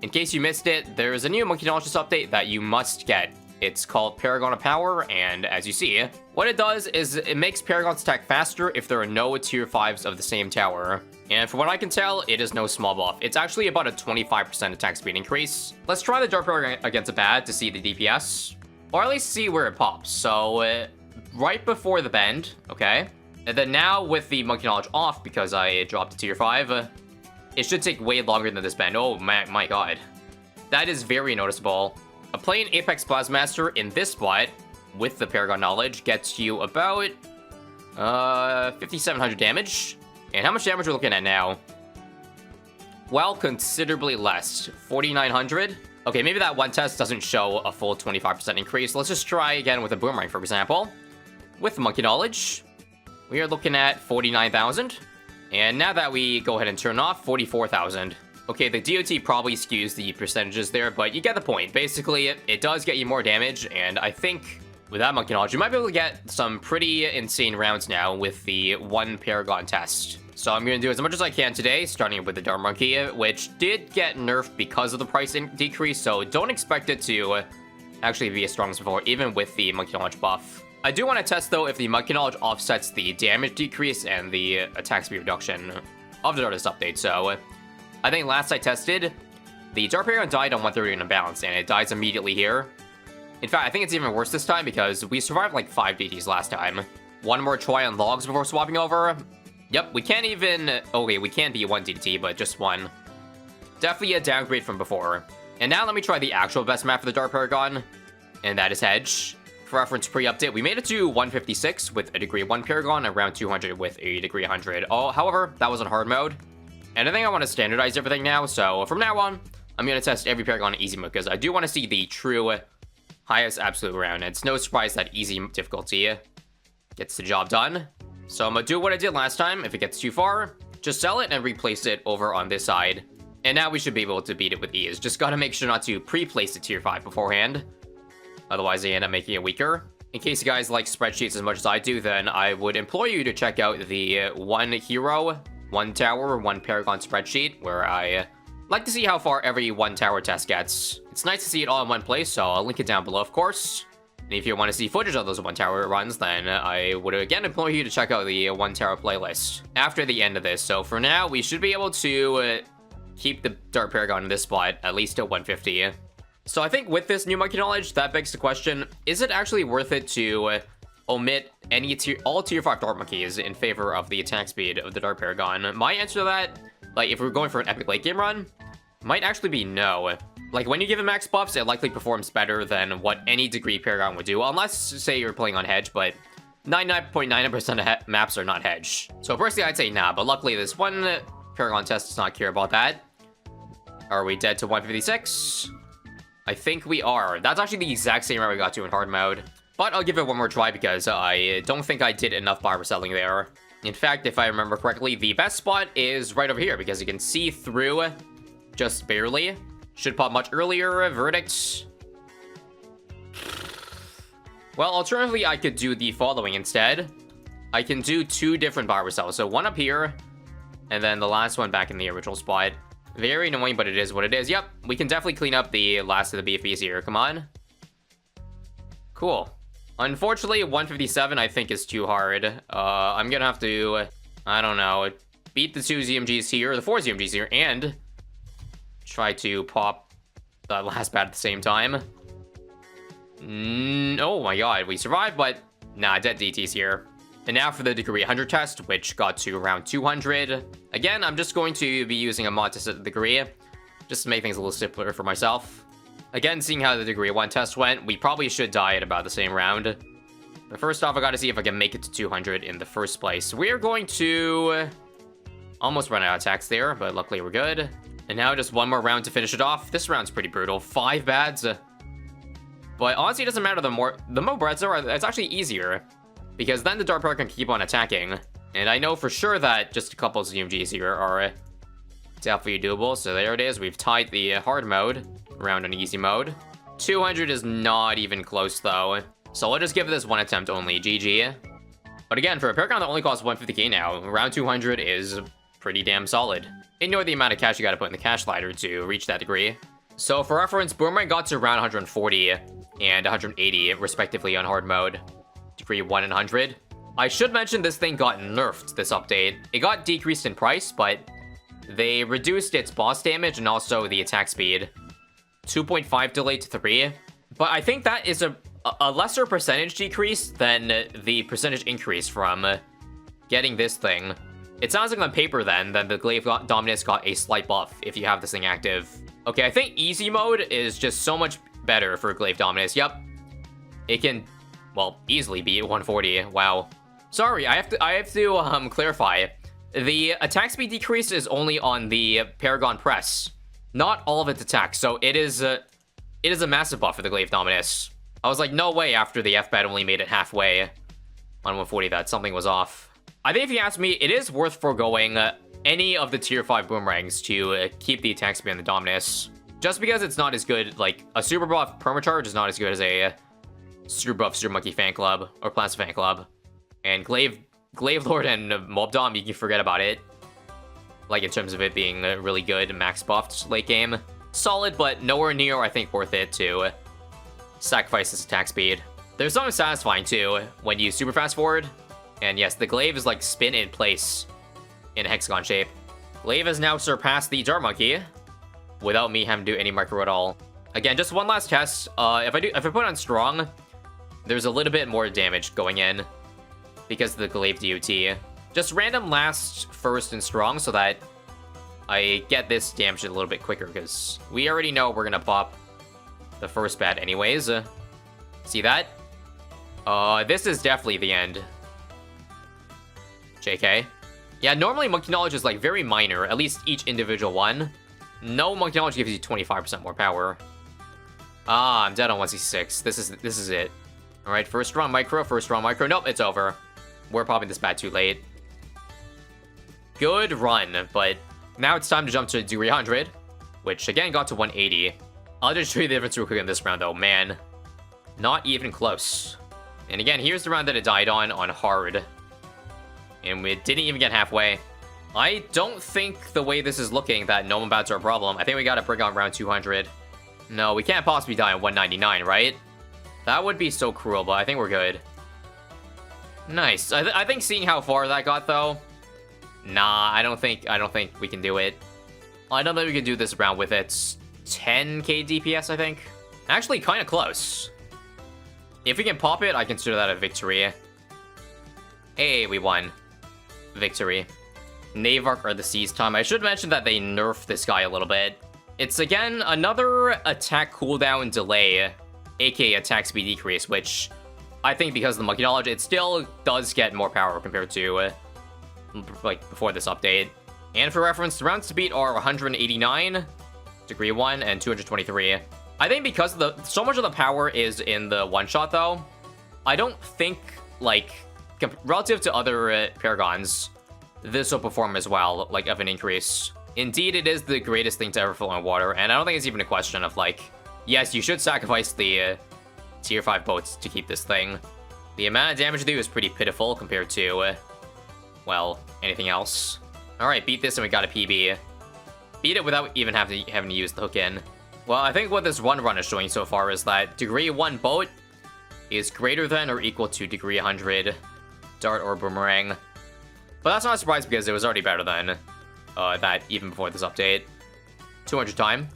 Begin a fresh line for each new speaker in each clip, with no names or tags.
In case you missed it, there's a new Monkey Knowledge update that you must get. It's called Paragon of Power, and as you see, what it does is it makes Paragon's attack faster if there are no tier 5s of the same tower. And from what I can tell, it is no small buff. It's actually about a 25% attack speed increase. Let's try the Dart Paragon against a bad to see the DPS, or at least see where it pops. So, right before the bend, okay? And then now with the Monkey Knowledge off, because I dropped to tier 5, it should take way longer than this bend. Oh my god. That is very noticeable. A plain Apex Plasmaster in this spot, with the Paragon knowledge, gets you about 5,700 damage. And how much damage we're looking at now? Well, considerably less. 4,900. Okay, maybe that one test doesn't show a full 25% increase. Let's just try again with a Boomerang, for example. With Monkey Knowledge, we are looking at 49,000. And now that we go ahead and turn off, 44,000. Okay, the DOT probably skews the percentages there, but you get the point. Basically, it does get you more damage, and I think with that Monkey Knowledge, you might be able to get some pretty insane rounds now with the one Paragon test. So I'm going to do as much as I can today, starting with the Dart Monkey, which did get nerfed because of the price decrease, so don't expect it to actually be as strong as before, even with the Monkey Knowledge buff. I do want to test, though, if the Monkey Knowledge offsets the damage decrease and the attack speed reduction of the Dartist update. So, I think last I tested, the Dart Paragon died on 130 in a balance, and it dies immediately here. In fact, I think it's even worse this time because we survived like 5 DTs last time. One more try on logs before swapping over. Yep, we can't even... Okay, we can be 1 DT, but just 1. Definitely a downgrade from before. And now let me try the actual best map for the Dart Paragon, and that is Hedge. For reference pre-update, we made it to 156 with a degree 1 Paragon, and around 200 with a degree 100. Oh, however, that was on hard mode. And I think I want to standardize everything now, so from now on, I'm going to test every Paragon in easy mode, because I do want to see the true highest absolute round. And it's no surprise that easy difficulty gets the job done. So I'm going to do what I did last time. If it gets too far, just sell it and replace it over on this side. And now we should be able to beat it with ease. Just got to make sure not to pre-place the tier 5 beforehand. Otherwise, they end up making it weaker. In case you guys like spreadsheets as much as I do, then I would implore you to check out the one hero, one tower, one Paragon spreadsheet, where I like to see how far every one tower test gets. It's nice to see it all in one place, so I'll link it down below, of course. And if you want to see footage of those one tower runs, then I would again implore you to check out the one tower playlist after the end of this. So for now, we should be able to keep the Dart Paragon in this spot, at least at 150. So I think with this new Monkey Knowledge, that begs the question, is it actually worth it to omit all tier 5 Dart Monkeys in favor of the attack speed of the Dart Paragon? My answer to that, like if we're going for an epic late game run, might actually be no. Like when you give it max buffs, it likely performs better than what any degree Paragon would do, unless say you're playing on Hedge, but 99.99% of maps are not Hedge. So personally I'd say nah, but luckily this one Paragon test does not care about that. Are we dead to 156? I think we are. That's actually the exact same route we got to in hard mode. But I'll give it one more try because I don't think I did enough barber selling there. In fact, if I remember correctly, the best spot is right over here because you can see through just barely. Should pop much earlier. Verdict. Well, alternatively, I could do the following instead. I can do 2 different barber cells. So one up here, and then the last one back in the original spot. Very annoying, but it is what it is. Yep, we can definitely clean up the last of the BFEs here. Come on. Cool. Unfortunately, 157 I think is too hard. I'm gonna have to, I don't know, beat the 2 ZMGs here, the 4 ZMGs here, and try to pop the last bat at the same time. Oh my god, we survived, but nah, dead DTs here. And now for the degree 100 test, which got to around 200. Again, I'm just going to be using a mod to set the degree, just to make things a little simpler for myself. Again, seeing how the degree 1 test went, we probably should die at about the same round. But first off, I gotta see if I can make it to 200 in the first place. We're going to almost run out of attacks there, but luckily we're good. And now just one more round to finish it off. This round's pretty brutal. 5 bads. But honestly, it doesn't matter. The more breads there are, it's actually easier. Because then the Dart Paragon can keep on attacking. And I know for sure that just a couple of ZMGs here are definitely doable. So there it is. We've tied the hard mode around an easy mode. 200 is not even close though. So I'll just give this one attempt only. GG. But again, for a Paragon that only costs 150k now, around 200 is pretty damn solid. Ignore the amount of cash you gotta put in the cash ladder to reach that degree. So for reference, Boomerang got to around 140 and 180 respectively on hard mode. Degree 1 and 100. I should mention this thing got nerfed this update. It got decreased in price, but they reduced its boss damage and also the attack speed. 2.5 delay to 3. But I think that is a lesser percentage decrease than the percentage increase from getting this thing. It sounds like on paper then that the Glaive Dominus got a slight buff if you have this thing active. Okay, I think easy mode is just so much better for Glaive Dominus. Yep. It can, well, easily beat 140. Wow. Sorry, I have to clarify. The attack speed decrease is only on the Paragon press, not all of its attacks. So it is a massive buff for the Glaive Dominus. I was like, no way after the F-bet only made it halfway on 140 that something was off. I think if you ask me, it is worth foregoing any of the tier 5 boomerangs to keep the attack speed on the Dominus. Just because it's not as good, like, a super buff permacharge is not as good as a super buff Super Monkey fan club or Plasma fan club. And Glaive Lord and Mob Dom, you can forget about it. Like, in terms of it being really good, max buffed late game. Solid, but nowhere near, I think, worth it to sacrifice this attack speed. There's something satisfying, too, when you super fast forward. And yes, the Glaive is like spin in place in a hexagon shape. Glaive has now surpassed the Jar Monkey without me having to do any micro at all. Again, just one last test. If I put on strong, there's a little bit more damage going in because of the Glaive DOT. Just random last, first, and strong so that I get this damage a little bit quicker because we already know we're gonna pop the first bat anyways. See that? This is definitely the end. JK. Yeah, normally Monkey Knowledge is like very minor, at least each individual one. No Monkey Knowledge gives you 25% more power. Ah, I'm dead on 166. This is it. Alright, first round micro. Nope, it's over. We're popping this bat too late. Good run, but now it's time to jump to degree 100, which again got to 180. I'll just show you the difference real quick in this round though. Man, not even close. And again, here's the round that it died on hard. And we didn't even get halfway. I don't think the way this is looking that no one bats are a problem. I think we gotta bring on round 200. No, we can't possibly die on 199, right? That would be so cruel, but I think we're good. Nice. I think seeing how far that got, though. Nah, I don't think we can do it. I don't think we can do this round with its 10k DPS, I think. Actually, kind of close. If we can pop it, I consider that a victory. Hey, we won. Victory. Navark or the Seas Time. I should mention that they nerfed this guy a little bit. It's, again, another attack cooldown delay, aka attack speed decrease, which I think because of the Monkey Knowledge, it still does get more power compared to, like, before this update. And for reference, the rounds to beat are 189, degree 1, and 223. I think because of so much of the power is in the one-shot, though, I don't think, like, relative to other Paragons, this will perform as well, like, of an increase. Indeed, it is the greatest thing to ever float on water, and I don't think it's even a question of, like, yes, you should sacrifice the tier 5 boats to keep this thing. The amount of damage they do is pretty pitiful compared to, well, anything else. Alright, beat this and we got a PB. Beat it without even having to use the hook in. Well, I think what this one run is showing so far is that degree 1 boat is greater than or equal to degree 100 dart or boomerang. But that's not a surprise because it was already better than that even before this update. 200 time.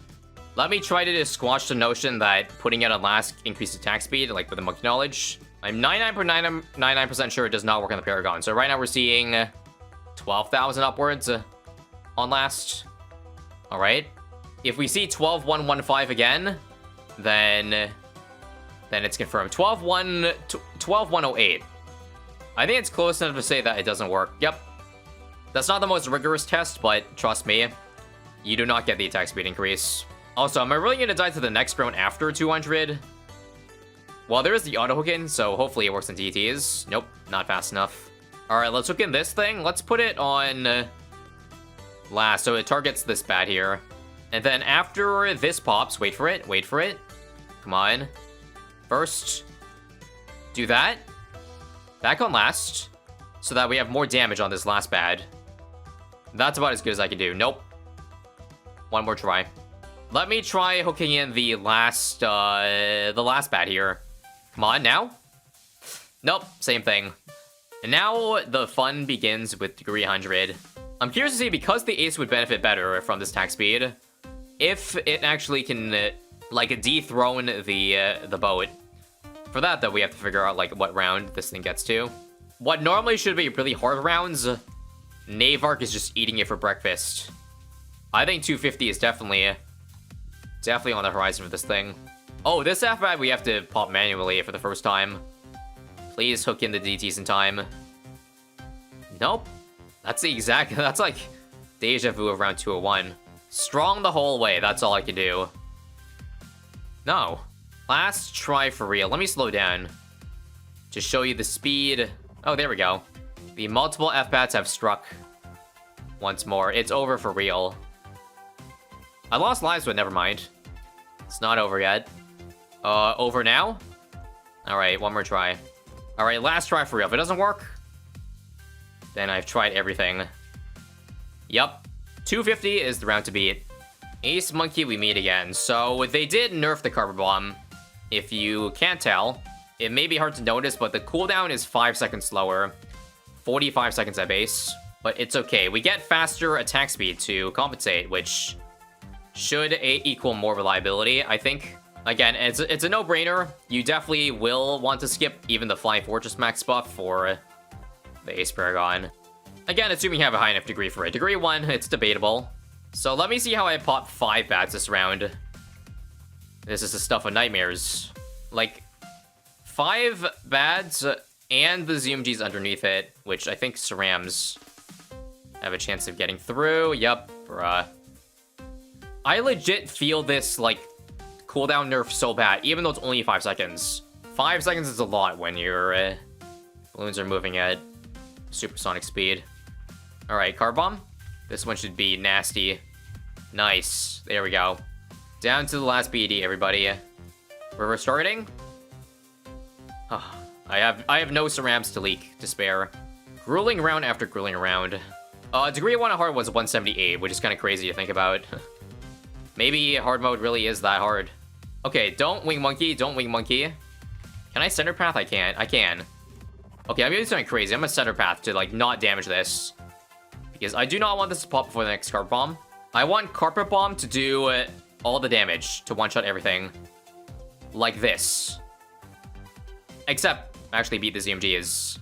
Let me try to just squash the notion that putting it on last increased attack speed, like with the Monkey Knowledge. I'm 99.99% sure it does not work on the Paragon. So right now we're seeing 12,000 upwards on last. Alright. If we see 12,115 again, then it's confirmed. 12,108. I think it's close enough to say that it doesn't work. Yep. That's not the most rigorous test, but trust me, you do not get the attack speed increase. Also, am I really going to die to the next round after 200? Well, there is the auto hook in, so hopefully it works in TTs. Nope, not fast enough. Alright, let's hook in this thing. Let's put it on last, so it targets this bat here. And then after this pops, wait for it. Come on. First, do that. Back on last, so that we have more damage on this last bad. That's about as good as I can do. Nope. One more try. Let me try hooking in the last bat here. Come on, now? Nope, same thing. And now the fun begins with degree 100. I'm curious to see, because the ace would benefit better from this attack speed, if it actually can, like, dethrone the boat. For that, though, we have to figure out, like, what round this thing gets to. What normally should be really hard rounds, Navark is just eating it for breakfast. I think 250 is definitely on the horizon for this thing. Oh, this F-Bat we have to pop manually for the first time. Please hook in the DTs in time. Nope. That's like deja vu of round 201. Strong the whole way, that's all I can do. No. Last try for real. Let me slow down to show you the speed. Oh, there we go. The multiple F-Bats have struck once more. It's over for real. I lost lives, but never mind. It's not over yet. Over now? Alright, one more try. Alright, last try for real. If it doesn't work, then I've tried everything. Yup. 250 is the round to beat. Ace Monkey, we meet again. So, they did nerf the Carpet Bomb. If you can't tell, it may be hard to notice, but the cooldown is 5 seconds slower. 45 seconds at base. But it's okay. We get faster attack speed to compensate, which should equal more reliability, I think. Again, it's a no-brainer. You definitely will want to skip even the Flying Fortress max buff for the Ace Paragon. Again, assuming you have a high enough degree for it. Degree 1, it's debatable. So let me see how I pop 5 bats this round. This is the stuff of nightmares. Like, 5 bats and the ZMGs underneath it, which I think Cerams have a chance of getting through. Yup, bruh. I legit feel this, like, cooldown nerf so bad, even though it's only 5 seconds. 5 seconds is a lot when your balloons are moving at supersonic speed. Alright, Car Bomb. This one should be nasty. Nice. There we go. Down to the last BD, everybody. We're restarting. I have no Cerams to leak to spare. Grueling round after grueling round. Degree 1 hard was 178, which is kind of crazy to think about. Maybe hard mode really is that hard. Okay, don't wing monkey, don't wing monkey. Can I center path? I can't. I can. Okay, I'm doing something crazy. I'm gonna center path to, like, not damage this. Because I do not want this to pop before the next Carpet Bomb. I want Carpet Bomb to do all the damage, to one-shot everything. Like this. Except, actually beat the ZMG is...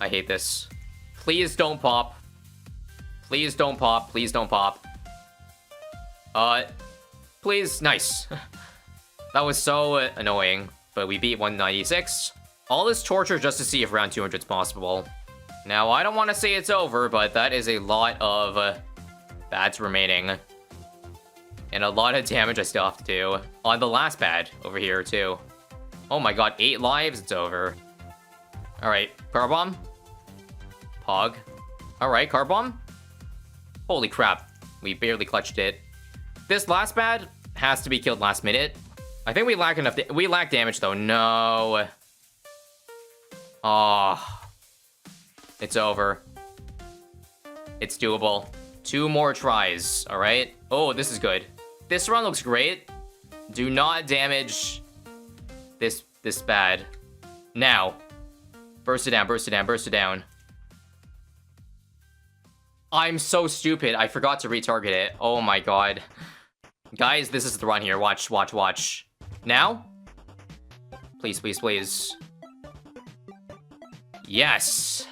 I hate this. Please don't pop. Please don't pop. Please don't pop. Please. Nice. That was so annoying. But we beat 196. All this torture just to see if round 200 is possible. Now, I don't want to say it's over, but that is a lot of bats remaining. And a lot of damage I still have to do. On the last bad over here, too. Oh my god, 8 lives, it's over. Alright, Car Bomb. Pog. Alright, Car Bomb. Holy crap, we barely clutched it. This last bad has to be killed last minute. I think we lack enough. We lack damage though. No. Oh. It's over. It's doable. 2 more tries. All right. Oh, this is good. This run looks great. Do not damage this bad. Now. Burst it down. Burst it down. Burst it down. I'm so stupid. I forgot to retarget it. Oh my god. Guys, this is the run here. Watch, watch, watch. Now? Please, please, please. Yes.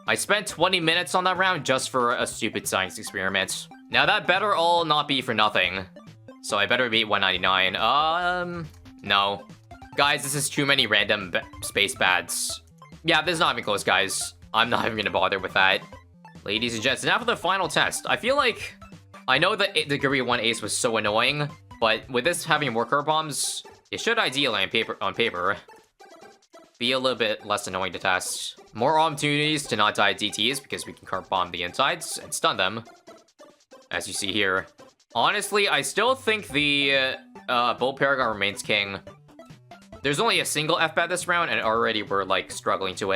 I spent 20 minutes on that round just for a stupid science experiment. Now that better all not be for nothing. So I better beat 199. No. Guys, this is too many random space bads. Yeah, this is not even close, guys. I'm not even gonna bother with that. Ladies and gents, now for the final test. I feel like... I know that the Degree 1 Ace was so annoying, but with this having more Car Bombs, it should ideally on paper be a little bit less annoying to test. More opportunities to not die DTs because we can Car Bomb the insides and stun them, as you see here. Honestly, I still think the Bull Paragon remains king. There's only a single F-Bat this round, and already we're, like, struggling to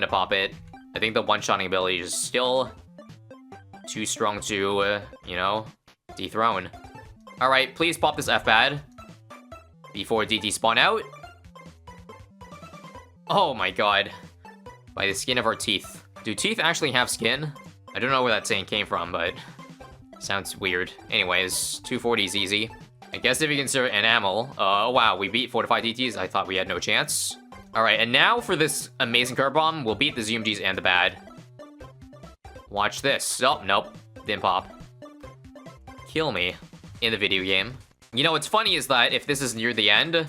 pop it. I think the one-shotting ability is still too strong to, you know, dethrone. Alright, please pop this F-Bad before DT spawn out. Oh my god. By the skin of our teeth. Do teeth actually have skin? I don't know where that saying came from, but sounds weird. Anyways, 240 is easy. I guess if you consider enamel. Oh wow, we beat fortified DTs. I thought we had no chance. Alright, and now for this amazing curve bomb, we'll beat the ZMGs and the bad. Watch this. Oh, nope. Didn't pop. Kill me in the video game. You know, what's funny is that if this is near the end,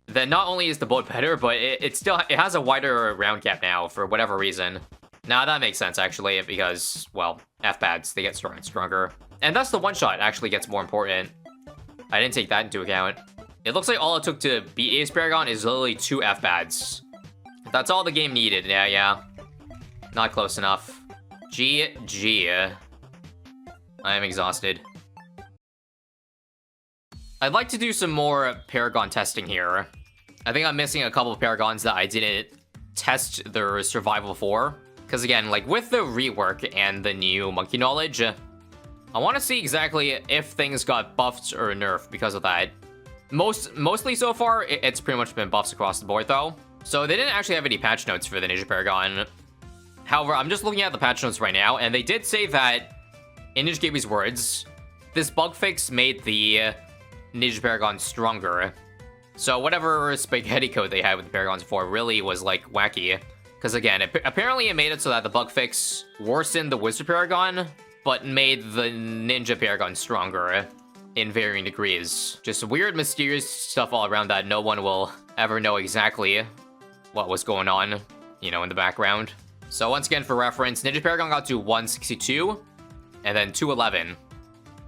then not only is the boat better, but it has a wider round gap now for whatever reason. Nah, that makes sense actually, because, well, F-Bads, they get stronger and stronger. And thus the one-shot actually gets more important. I didn't take that into account. It looks like all it took to beat Ace Paragon is literally 2 F-Bads. That's all the game needed. Yeah. Not close enough. GG. I am exhausted. I'd like to do some more Paragon testing here. I think I'm missing a couple of Paragons that I didn't test their survival for. Because again, like with the rework and the new monkey knowledge, I want to see exactly if things got buffed or nerfed because of that. Mostly so far, it's pretty much been buffs across the board though. So they didn't actually have any patch notes for the Ninja Paragon. However, I'm just looking at the patch notes right now, and they did say that, in Ninja Gaby's words, this bug fix made the Ninja Paragon stronger. So whatever spaghetti code they had with the Paragons before really was like wacky. Because again, apparently it made it so that the bug fix worsened the Wizard Paragon, but made the Ninja Paragon stronger in varying degrees. Just weird, mysterious stuff all around that no one will ever know exactly what was going on, you know, in the background. So once again, for reference, Ninja Paragon got to 162, and then 211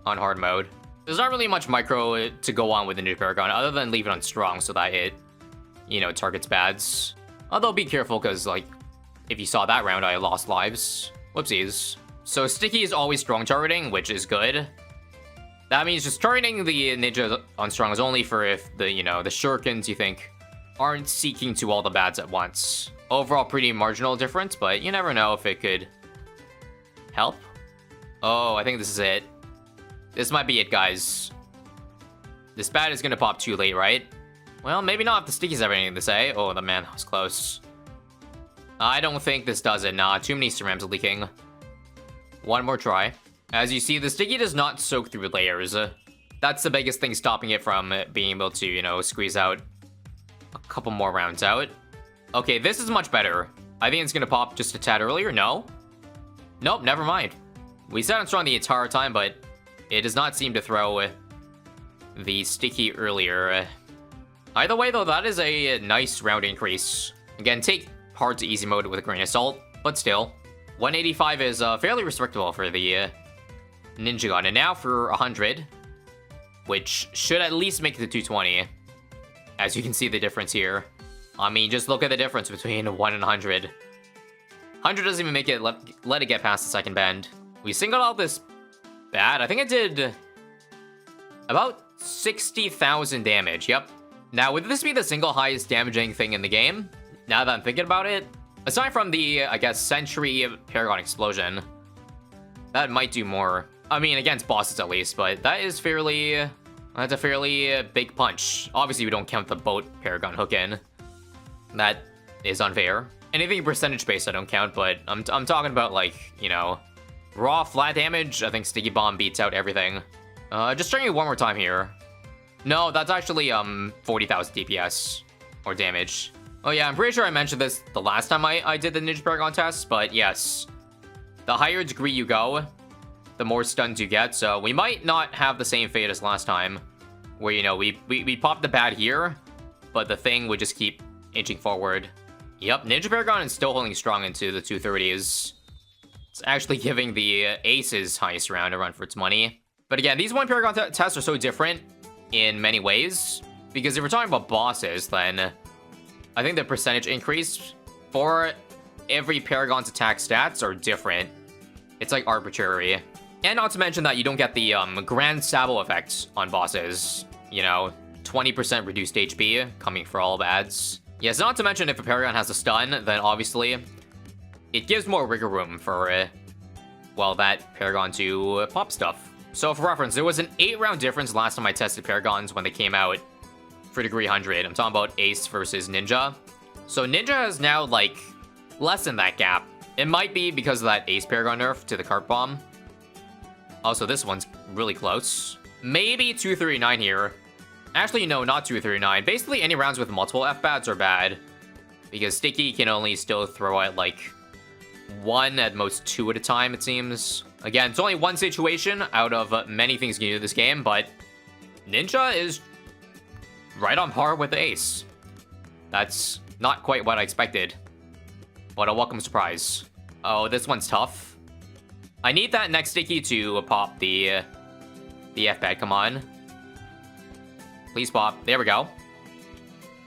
on hard mode. There's not really much micro to go on with the Ninja Paragon, other than leave it on strong so that it, you know, targets bads. Although be careful, because, like, if you saw that round, I lost lives. Whoopsies. So Sticky is always strong targeting, which is good. That means just targeting the Ninja on strong is only for if the, you know, the shurikens you think aren't seeking to all the bads at once. Overall, pretty marginal difference, but you never know if it could help. Oh, I think this is it. This might be it, guys. This bad is gonna pop too late, right? Well, maybe not if the Stickies have anything to say. Oh, the man, that was close. I don't think this does it. Nah, too many cerams leaking. One more try. As you see, the Sticky does not soak through layers. That's the biggest thing stopping it from being able to, you know, squeeze out a couple more rounds out. Okay, this is much better. I think it's gonna pop just a tad earlier. No? Nope, never mind. We sat on strong the entire time, but it does not seem to throw the Sticky earlier. Either way, though, that is a nice round increase. Again, take hard to easy mode with a grain of salt, but still. 185 is fairly respectable for the Ninja Gun. And now for 100, which should at least make it to 220. As you can see the difference here. I mean, just look at the difference between 1 and 100. 100 doesn't even make it, let it get past the second bend. We singled out this bad. I think it did about 60,000 damage, yep. Now, would this be the single highest damaging thing in the game? Now that I'm thinking about it? Aside from the, I guess, Sentry Paragon Explosion, that might do more. I mean, against bosses at least, but that is fairly... That's a fairly big punch. Obviously, we don't count the boat Paragon hook in. That is unfair. Anything percentage-based I don't count, but I'm talking about, like, you know, raw flat damage. I think Sticky Bomb beats out everything. Just trying it one more time here. No, that's actually 40,000 DPS or damage. Oh yeah, I'm pretty sure I mentioned this the last time I did the Ninja Paragon test, but yes. The higher degree you go, the more stuns you get, so we might not have the same fate as last time, where, you know, we pop the bad here, but the thing would just keep inching forward. Yep, Ninja Paragon is still holding strong into the 230s. It's actually giving the Ace's highest round a run for its money. But again, these one Paragon tests are so different in many ways, because if we're talking about bosses, then I think the percentage increase for every Paragon's attack stats are different. It's like arbitrary. And not to mention that you don't get the Grand Sabo effect on bosses. You know, 20% reduced HP coming for all bads. Yes, not to mention if a Paragon has a stun, then obviously it gives more wiggle room for well, that Paragon to pop stuff. So for reference, there was an 8-round difference last time I tested Paragons when they came out for degree 100. I'm talking about Ace versus Ninja. So Ninja is now, like, less than that gap. It might be because of that Ace Paragon nerf to the Cart Bomb. Also, this one's really close. Maybe 239 here. Actually, no, not 239. Basically, any rounds with multiple F-Bats are bad. Because Sticky can only still throw out, like, 1, at most 2 at a time, it seems. Again, it's only one situation out of many things you can do in this game, but Ninja is right on par with the Ace. That's not quite what I expected. What a welcome surprise. Oh, this one's tough. I need that next Sticky to pop the F-Bat, come on. Please pop. There we go.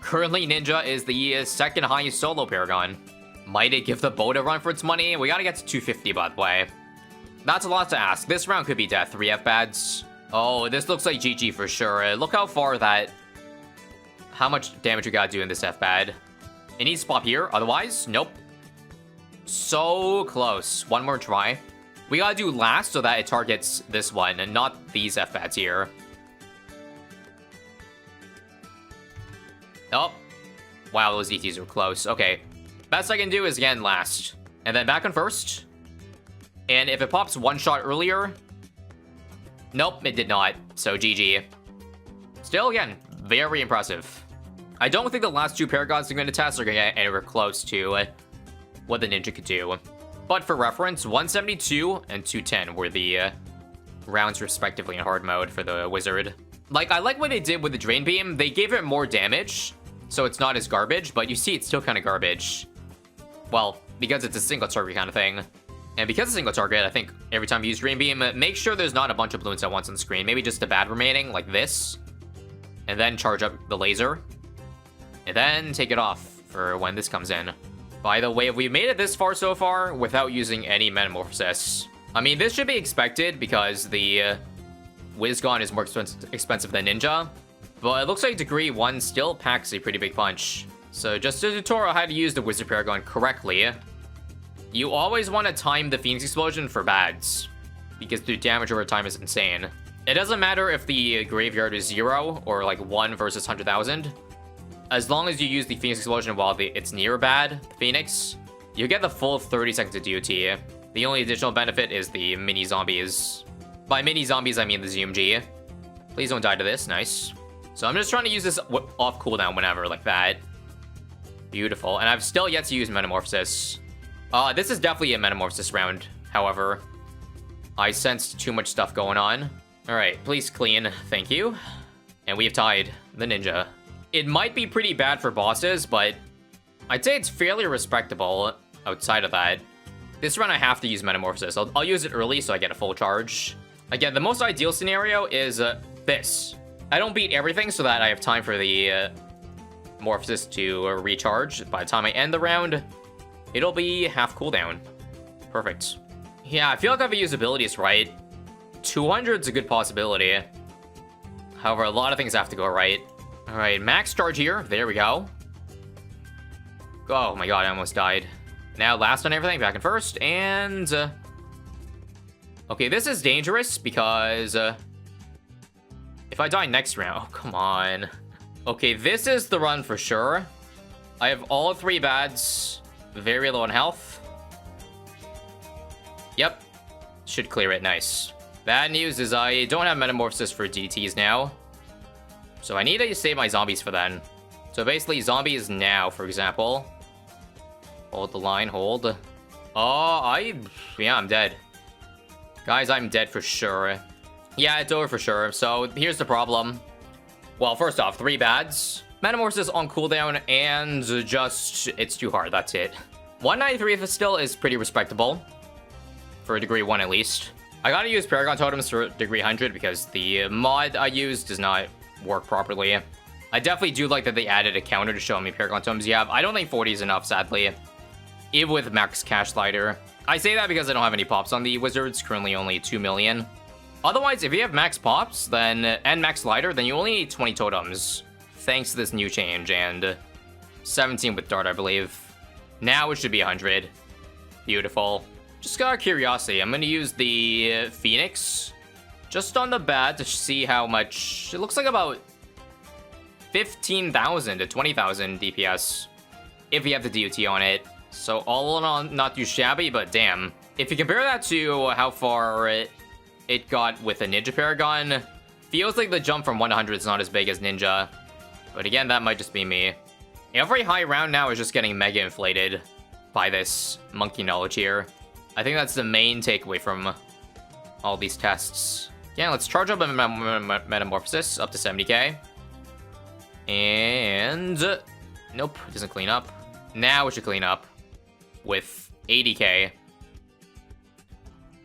Currently, Ninja is the second highest solo Paragon. Might it give the boat a run for its money? We gotta get to 250, by the way. That's a lot to ask. This round could be death. 3 F-Bads. Oh, this looks like GG for sure. Look how far that... How much damage we gotta do in this F-Bad. It needs to pop here. Otherwise, nope. So close. One more try. We gotta do last so that it targets this one and not these F-Bats here. Oh. Wow, those ETs were close. Okay. Best I can do is again last. And then back on first. And if it pops one shot earlier... Nope, it did not. So GG. Still, again, very impressive. I don't think the last 2 Paragons I'm going to test are going to get anywhere close to what the Ninja could do. But for reference, 172 and 210 were the rounds respectively in hard mode for the Wizard. Like, I like what they did with the Drain Beam. They gave it more damage, so it's not as garbage, but you see it's still kind of garbage. Well, because it's a single target kind of thing. And because it's a single target, I think every time you use Drain Beam, make sure there's not a bunch of balloons at once on the screen. Maybe just a bad remaining, like this. And then charge up the laser. And then take it off for when this comes in. By the way, we've made it this far so far without using any Metamorphosis. I mean, this should be expected because the Whizgon is more expensive than Ninja. But it looks like degree 1 still packs a pretty big punch. So just a tutorial how to use the Wizard Paragon correctly. You always want to time the Phoenix Explosion for bads, because the damage over time is insane. It doesn't matter if the graveyard is 0 or like 1 versus 100,000. As long as you use the Phoenix Explosion while it's near bad, Phoenix, you get the full 30 seconds of DOT. The only additional benefit is the mini zombies. By mini zombies, I mean the ZMG. Please don't die to this, nice. So I'm just trying to use this off cooldown whenever, like that. Beautiful, and I've still yet to use Metamorphosis. This is definitely a Metamorphosis round, however. I sensed too much stuff going on. Alright, please clean, thank you. And we have tied the Ninja. It might be pretty bad for bosses, but I'd say it's fairly respectable outside of that. This run I have to use Metamorphosis. I'll use it early so I get a full charge. Again, the most ideal scenario is this. I don't beat everything so that I have time for the Morphosis to recharge. By the time I end the round, it'll be half cooldown. Perfect. Yeah, I feel like if I use abilities right, 200's a good possibility. However, a lot of things have to go right. Alright, max charge here. There we go. Oh my god, I almost died. Now last on everything, back in first, and... okay, this is dangerous because... if I die next round... oh, come on. Okay, this is the run for sure. I have all 3 bads. Very low on health. Yep. Should clear it, nice. Bad news is I don't have Metamorphosis for DTs now. So I need to save my zombies for then. So basically, zombies now, for example. Hold the line, hold. Oh, yeah, I'm dead. Guys, I'm dead for sure. Yeah, it's over for sure. So here's the problem. Well, first off, 3 bads. Metamorphosis on cooldown, and just, it's too hard, that's it. 193 still is pretty respectable. For a degree 1 at least. I gotta use Paragon Totems for degree 100 because the mod I use does not work properly. I definitely do like that they added a counter to show how many Paragon Totems you have. I don't think 40 is enough, sadly. Even with max cash slider. I say that because I don't have any pops on the Wizards, currently only 2 million. Otherwise, if you have max pops then and max slider, then you only need 20 totems. Thanks to this new change, and 17 with Dart, I believe. Now it should be 100. Beautiful. Just out of curiosity, I'm gonna use the Phoenix just on the bat to see how much. It looks like about 15,000 to 20,000 DPS if you have the DOT on it. So all in all, not too shabby, but damn. If you compare that to how far it got with a Ninja Paragon, feels like the jump from 100 is not as big as Ninja. But again, that might just be me. Every high round now is just getting mega inflated by this monkey knowledge here. I think that's the main takeaway from all these tests. Yeah, let's charge up a Metamorphosis up to 70k. And nope, it doesn't clean up. Now it should clean up with 80k.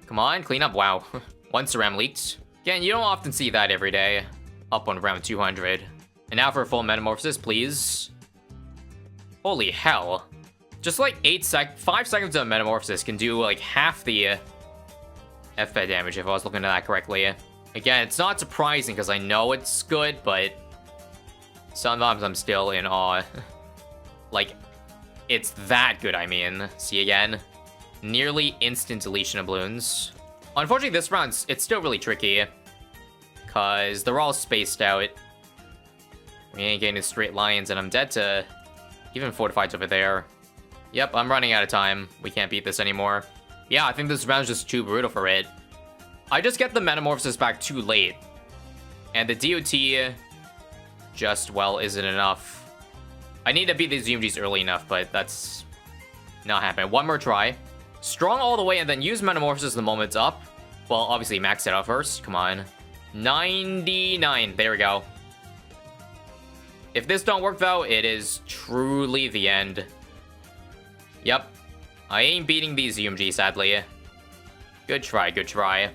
Come on, clean up. Wow. One Ceram leaked. Again, you don't often see that every day. Up on round 200. And now for a full Metamorphosis, please. Holy hell. Just like 5 seconds of Metamorphosis can do like half the FP damage if I was looking at that correctly. Again, it's not surprising because I know it's good, but sometimes I'm still in awe. Like, it's that good, I mean. See again? Nearly instant deletion of balloons. Unfortunately, this round, it's still really tricky. Because they're all spaced out. We ain't getting straight lines, and I'm dead to even fortifieds over there. Yep, I'm running out of time. We can't beat this anymore. Yeah, I think this round's just too brutal for it. I just get the Metamorphosis back too late. And the DOT just, well, isn't enough. I need to beat these UMGs early enough, but that's not happening. One more try. Strong all the way and then use Metamorphosis the moment it's up. Well, obviously max it out first. Come on. 99. There we go. If this don't work, though, it is truly the end. Yep. I ain't beating these UMG, sadly. Good try, good try.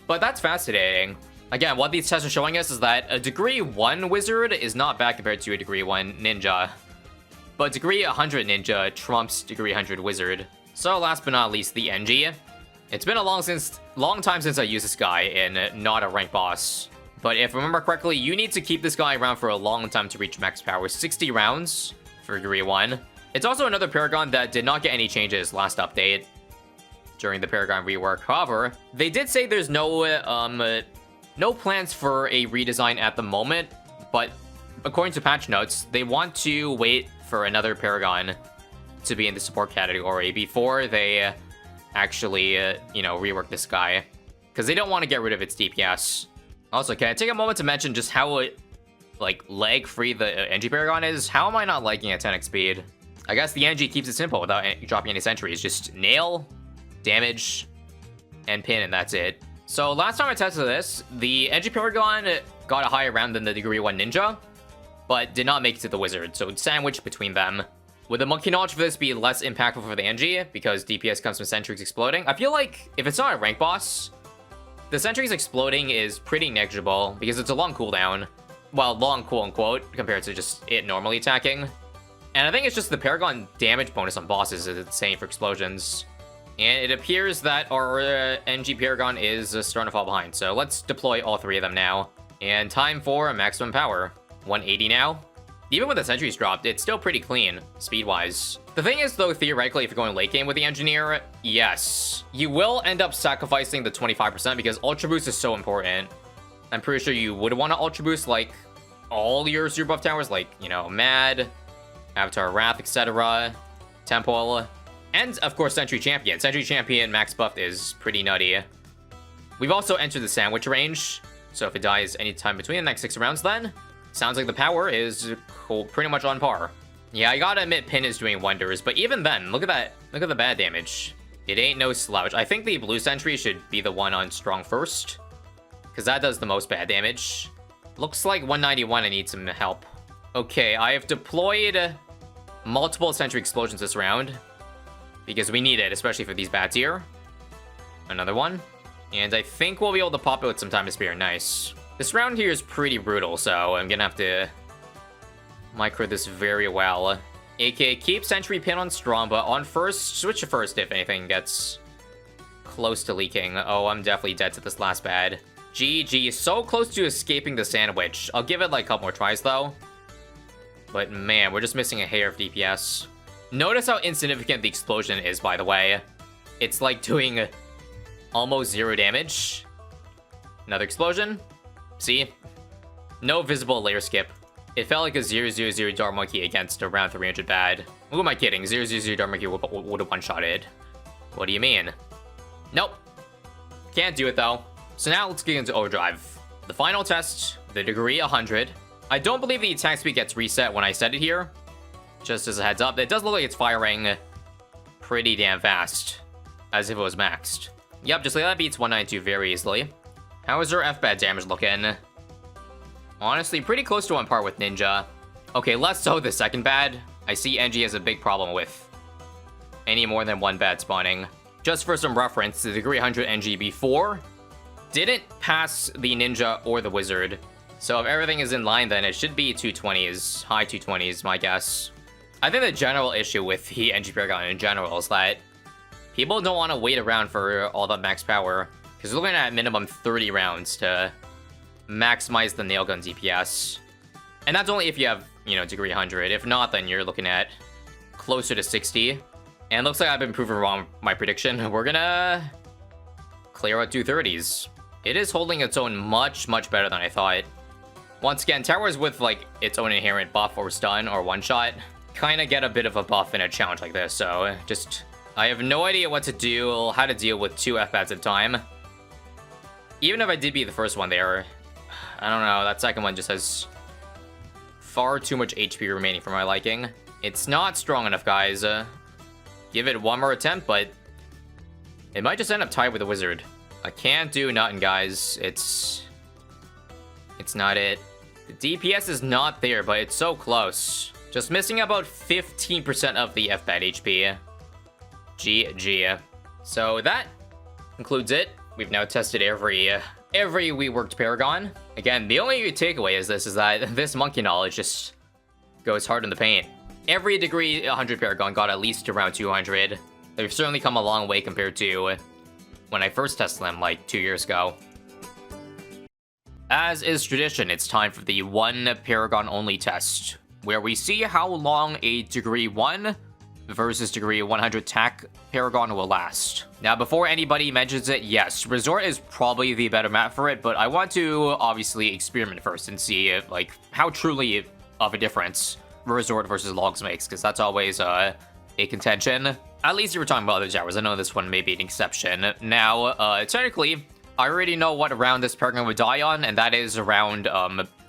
But that's fascinating. Again, what these tests are showing us is that a degree 1 wizard is not bad compared to a degree 1 ninja. But degree 100 ninja trumps degree 100 wizard. So last but not least, the NG. It's been a long time since I used this guy in not a rank boss. But if I remember correctly, you need to keep this guy around for a long time to reach max power. 60 rounds for degree 1. It's also another Paragon that did not get any changes last update during the Paragon rework. However, they did say there's no plans for a redesign at the moment, but according to patch notes, they want to wait for another Paragon to be in the support category before they actually, rework this guy. Because they don't want to get rid of its DPS. Also, can I take a moment to mention just how, lag-free the NG Paragon is? How am I not liking at 10x speed? I guess the NG keeps it simple without dropping any sentries. Just nail, damage, and pin, and that's it. So last time I tested this, the NG Paragon got a higher round than the degree 1 ninja, but did not make it to the wizard, so it's sandwiched between them. Would the monkey knowledge for this be less impactful for the NG because DPS comes from sentries exploding? I feel like if it's not a rank boss, the sentries exploding is pretty negligible because it's a long cooldown. Well, long quote-unquote, compared to just it normally attacking. And I think it's just the Paragon damage bonus on bosses is insane for explosions. And it appears that our NG Paragon is starting to fall behind. So let's deploy all 3 of them now. And time for maximum power. 180 now. Even with the sentries dropped, it's still pretty clean, speed-wise. The thing is, though, theoretically, if you're going late game with the Engineer, yes, you will end up sacrificing the 25% because Ultra Boost is so important. I'm pretty sure you would want to Ultra Boost, like, all your super buff towers, like, Mad, Avatar Wrath, etc., Temple, and, of course, Sentry Champion. Sentry Champion max buff is pretty nutty. We've also entered the sandwich range, so if it dies anytime between the next 6 rounds, then sounds like the power is pretty much on par. Yeah, I gotta admit Pin is doing wonders, but even then, look at that. Look at the bad damage. It ain't no slouch. I think the blue sentry should be the one on strong first, because that does the most bad damage. Looks like 191 I need some help. Okay, I have deployed multiple sentry explosions this round, because we need it, especially for these bats here. Another one. And I think we'll be able to pop it with some time to spare. Nice. This round here is pretty brutal, so I'm gonna have to micro this very well. AK, keep Sentry Pin on strong, but on first, switch to first if anything gets close to leaking. Oh, I'm definitely dead to this last bad. GG, so close to escaping the sandwich. I'll give it like a couple more tries though. But man, we're just missing a hair of DPS. Notice how insignificant the explosion is, by the way. it's like doing almost 0 damage. Another explosion. See? No visible layer skip. It felt like a 0/0/0 Dark Monkey against around 300 bad. Who am I kidding? 0/0/0 Dark Monkey would have one-shotted. What do you mean? Nope. Can't do it though. So now let's get into overdrive. The final test, the degree 100. I don't believe the attack speed gets reset when I set it here. Just as a heads up, it does look like it's firing pretty damn fast. As if it was maxed. Yep, just like that beats 192 very easily. How is our FBAD damage looking? Honestly, pretty close to on par with Ninja. Okay, less so the second bad. I see NG has a big problem with any more than one bad spawning. Just for some reference, the degree 100 NG before didn't pass the Ninja or the Wizard. So if everything is in line, then it should be 220s, high 220s, my guess. I think the general issue with the NG Paragon in general is that people don't want to wait around for all that max power, because we're looking at minimum 30 rounds to maximize the nail gun DPS. And that's only if you have, you know, degree 100. If not, then you're looking at closer to 60. And it looks like I've been proven wrong my prediction. We're gonna clear out 230s. It is holding its own much, much better than I thought. Once again, towers with, like, its own inherent buff or stun or one-shot kind of get a bit of a buff in a challenge like this, so just... I have no idea what to do, how to deal with 2 FBATs at a time. Even if I did beat the first one there, I don't know, that second one just has far too much HP remaining for my liking. It's not strong enough, guys. Give it one more attempt, but it might just end up tied with the Wizard. I can't do nothing, guys. It's not it. The DPS is not there, but it's so close. Just missing about 15% of the FBAT HP. GG. So that concludes it. We've now tested every reworked Paragon. Again, the only takeaway is that this monkey knowledge just goes hard in the paint. Every degree 100 Paragon got at least around 200. They've certainly come a long way compared to when I first tested them like 2 years ago. As is tradition, it's time for the one Paragon only test, where we see how long a degree 1 versus degree 100 Tack Paragon will last. Now, before anybody mentions it, yes, Resort is probably the better map for it, but I want to obviously experiment first and see like how truly of a difference Resort versus Logs makes, because that's always a contention. At least if we're talking about other towers. I know this one may be an exception. Now, technically, I already know what round this Paragon would die on, and that is around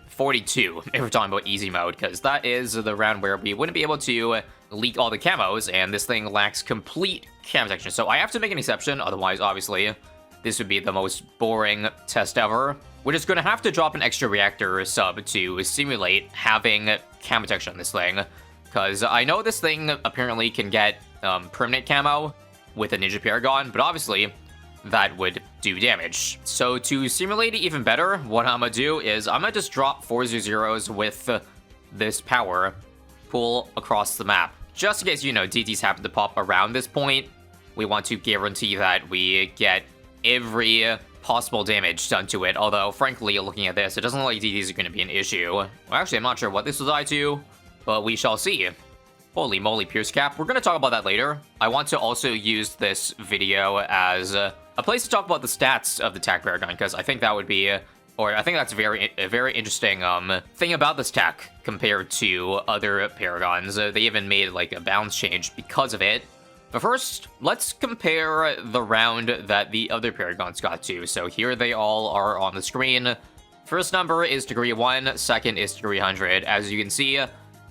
42, if we're talking about easy mode, because that is the round where we wouldn't be able to leak all the camos, and this thing lacks complete cam protection. So I have to make an exception, otherwise, obviously, this would be the most boring test ever. We're just going to have to drop an extra reactor sub to simulate having cam protection on this thing, because I know this thing apparently can get permanent camo with a Ninja Paragon, but obviously that would do damage. So to simulate it even better, what I'm gonna do is I'm gonna just drop 4 zeros with this power pool across the map. Just in case, you know, DTs happen to pop around this point, we want to guarantee that we get every possible damage done to it. Although, frankly, looking at this, it doesn't look like DTs are going to be an issue. Well, actually, I'm not sure what this will die to, but we shall see. Holy moly, Pierce Cap. We're going to talk about that later. I want to also use this video as a place to talk about the stats of the Tack Paragon, because I think that would be, or I think that's a very interesting thing about this Tack compared to other Paragons. They even made like a balance change because of it. But first, let's compare the round that the other Paragons got to. So here they all are on the screen. First number is degree 1, second is degree 100. As you can see,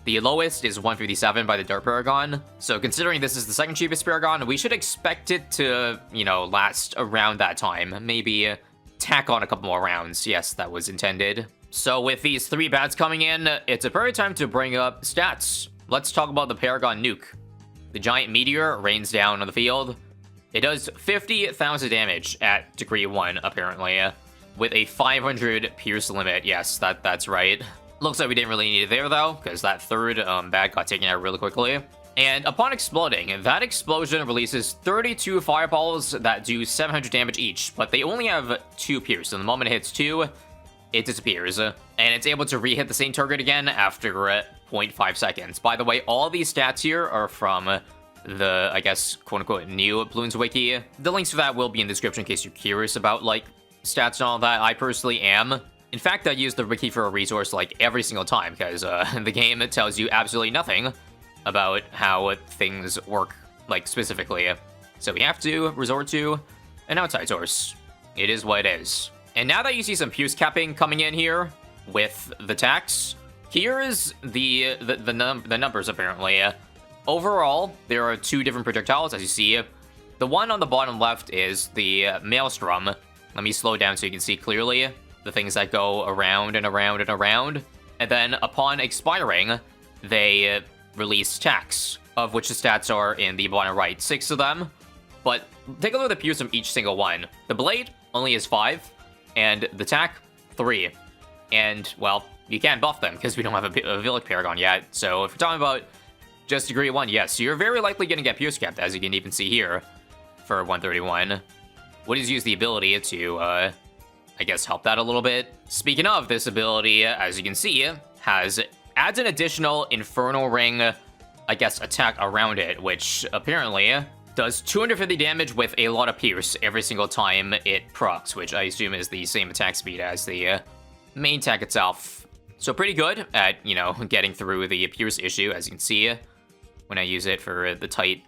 the lowest is 157 by the Dart Paragon. So considering this is the second cheapest Paragon, we should expect it to, you know, last around that time. Maybe tack on a couple more rounds. Yes, that was intended. So with these 3 bats coming in, it's a perfect time to bring up stats. Let's talk about the Paragon Nuke. The giant meteor rains down on the field. It does 50,000 damage at degree 1, apparently, with a 500 pierce limit. Yes, that's right. Looks like we didn't really need it there, though, because that third bat got taken out really quickly. And upon exploding, that explosion releases 32 fireballs that do 700 damage each, but they only have 2 pierce, and the moment it hits 2, it disappears. And it's able to re-hit the same target again after 0.5 seconds. By the way, all these stats here are from the, I guess, quote-unquote new Bloons Wiki. The links for that will be in the description in case you're curious about, like, stats and all that. I personally am. In fact, I use the wiki for a resource, like, every single time, because the game tells you absolutely nothing about how things work, like, specifically. So we have to resort to an outside source. It is what it is. And now that you see some Pierce capping coming in here with the Tacks, here is the numbers, apparently. Overall, there are 2 different projectiles, as you see. The one on the bottom left is the Maelstrom. Let me slow down so you can see clearly the things that go around and around and around. And then, upon expiring, they release Tacks, of which the stats are in the bottom right. 6 of them. But take a look at the Pierce from each single one. The Blade only is 5, and the Tack, 3. And, well, you can't buff them because we don't have a Village Paragon yet. So if you're talking about just degree 1, yes, you're very likely going to get Pierce capped, as you can even see here, for 131. Would just use the ability to, I guess, help that a little bit. Speaking of this ability, as you can see, adds an additional Infernal Ring, I guess, attack around it, which apparently does 250 damage with a lot of Pierce every single time it procs, which I assume is the same attack speed as the main attack itself. So pretty good at, you know, getting through the Pierce issue, as you can see, when I use it for the tight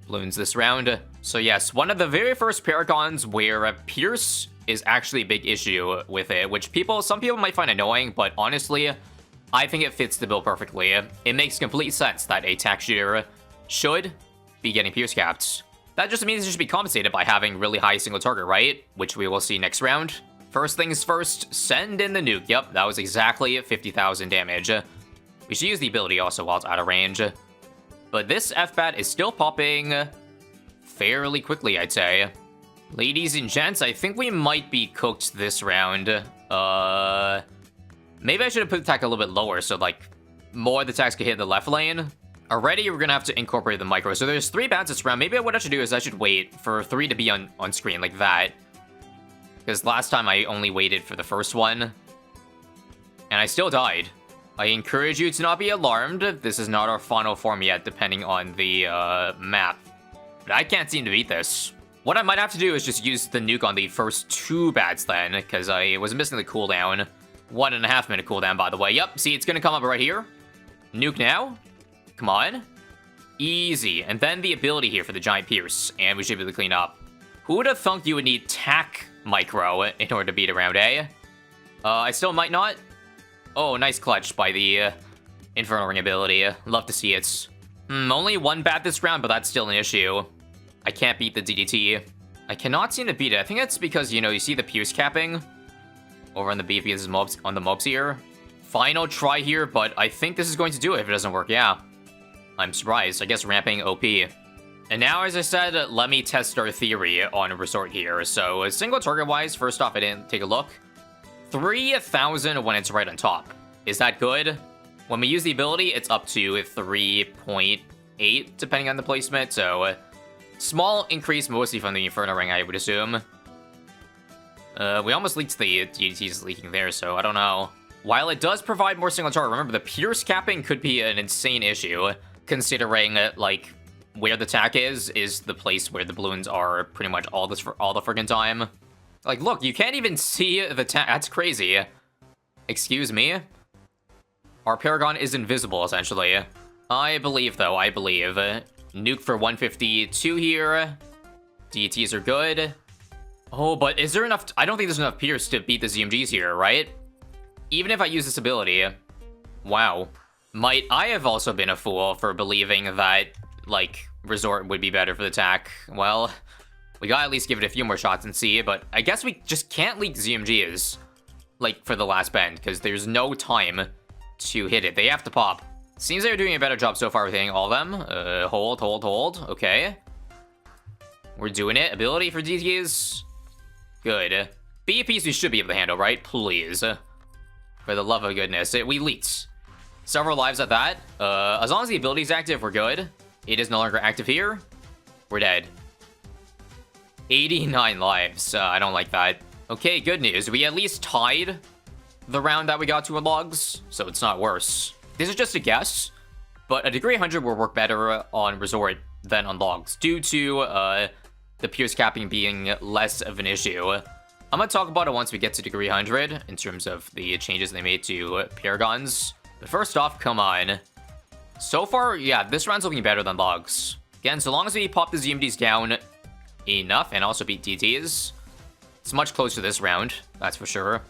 balloons this round. So yes, one of the very first Paragons where Pierce is actually a big issue with it, which some people might find annoying, but honestly, I think it fits the build perfectly. It makes complete sense that a Tack shooter should be getting Pierce capped. That just means it should be compensated by having really high single target, right? Which we will see next round. First things first, send in the nuke. Yep, that was exactly 50,000 damage. We should use the ability also while it's out of range. But this F-Bat is still popping fairly quickly, I'd say. Ladies and gents, I think we might be cooked this round. Maybe I should have put the attack a little bit lower so, like, more of the attacks could hit the left lane. Already, we're gonna have to incorporate the micro. So there's 3 bats this round. Maybe what I should do is I should wait for 3 to be on screen like that. Because last time I only waited for the first one. And I still died. I encourage you to not be alarmed. This is not our final form yet, depending on the map. But I can't seem to beat this. What I might have to do is just use the nuke on the first 2 bats then, because I was missing the cooldown. 1.5 minute cooldown, by the way. Yep, see, it's gonna come up right here. Nuke now. Come on. Easy. And then the ability here for the Giant Pierce, and we should be able to clean up. Who would have thunk you would need Tack Micro in order to beat around, eh? I still might not. Oh, nice clutch by the Infernal Ring ability. Love to see it. Only 1 bat this round, but that's still an issue. I can't beat the DDT. I cannot seem to beat it. I think that's because, you know, you see the Pierce capping over on the BVS mobs, on the mobs here. Final try here, but I think this is going to do it if it doesn't work, yeah. I'm surprised. I guess ramping OP. And now, as I said, let me test our theory on Resort here. So, single target-wise, first off, I didn't take a look. 3,000 when it's right on top. Is that good? When we use the ability, it's up to 3.8, depending on the placement. So, small increase, mostly from the Inferno Ring, I would assume. We almost leaked the DDTs leaking there, so I don't know. While it does provide more single target, remember, the Pierce capping could be an insane issue, considering, like, where the Tack is the place where the balloons are pretty much all the friggin' time. Like, look, you can't even see the Tack. That's crazy. Excuse me? Our Paragon is invisible, essentially. I believe, though, I believe. Nuke for 152 here. DTs are good. Oh, but is there enough? I don't think there's enough Pierce to beat the ZMGs here, right? Even if I use this ability. Wow. Might I have also been a fool for believing that, like, Resort would be better for the Tack? Well, we gotta at least give it a few more shots and see, but I guess we just can't leak ZMGs, like, for the last bend, because there's no time to hit it. They have to pop. Seems like they're doing a better job so far with hitting all of them. Hold. Okay. We're doing it. Ability for DTs. Good. BPs we should be able to handle, right? Please. For the love of goodness. We leaked several lives at that. As long as the ability is active, we're good. It is no longer active here. We're dead. 89 lives. I don't like that. Okay, good news. We at least tied the round that we got to in logs, so it's not worse. This is just a guess, but a degree 100 will work better on Resort than on logs due to the pierce capping being less of an issue. I'm gonna talk about it once we get to degree 100 in terms of the changes they made to Paragons. But first off, come on. So far, yeah, this round's looking better than logs. Again, so long as we pop the ZMDs down enough and also beat DTs, it's much closer to this round, that's for sure.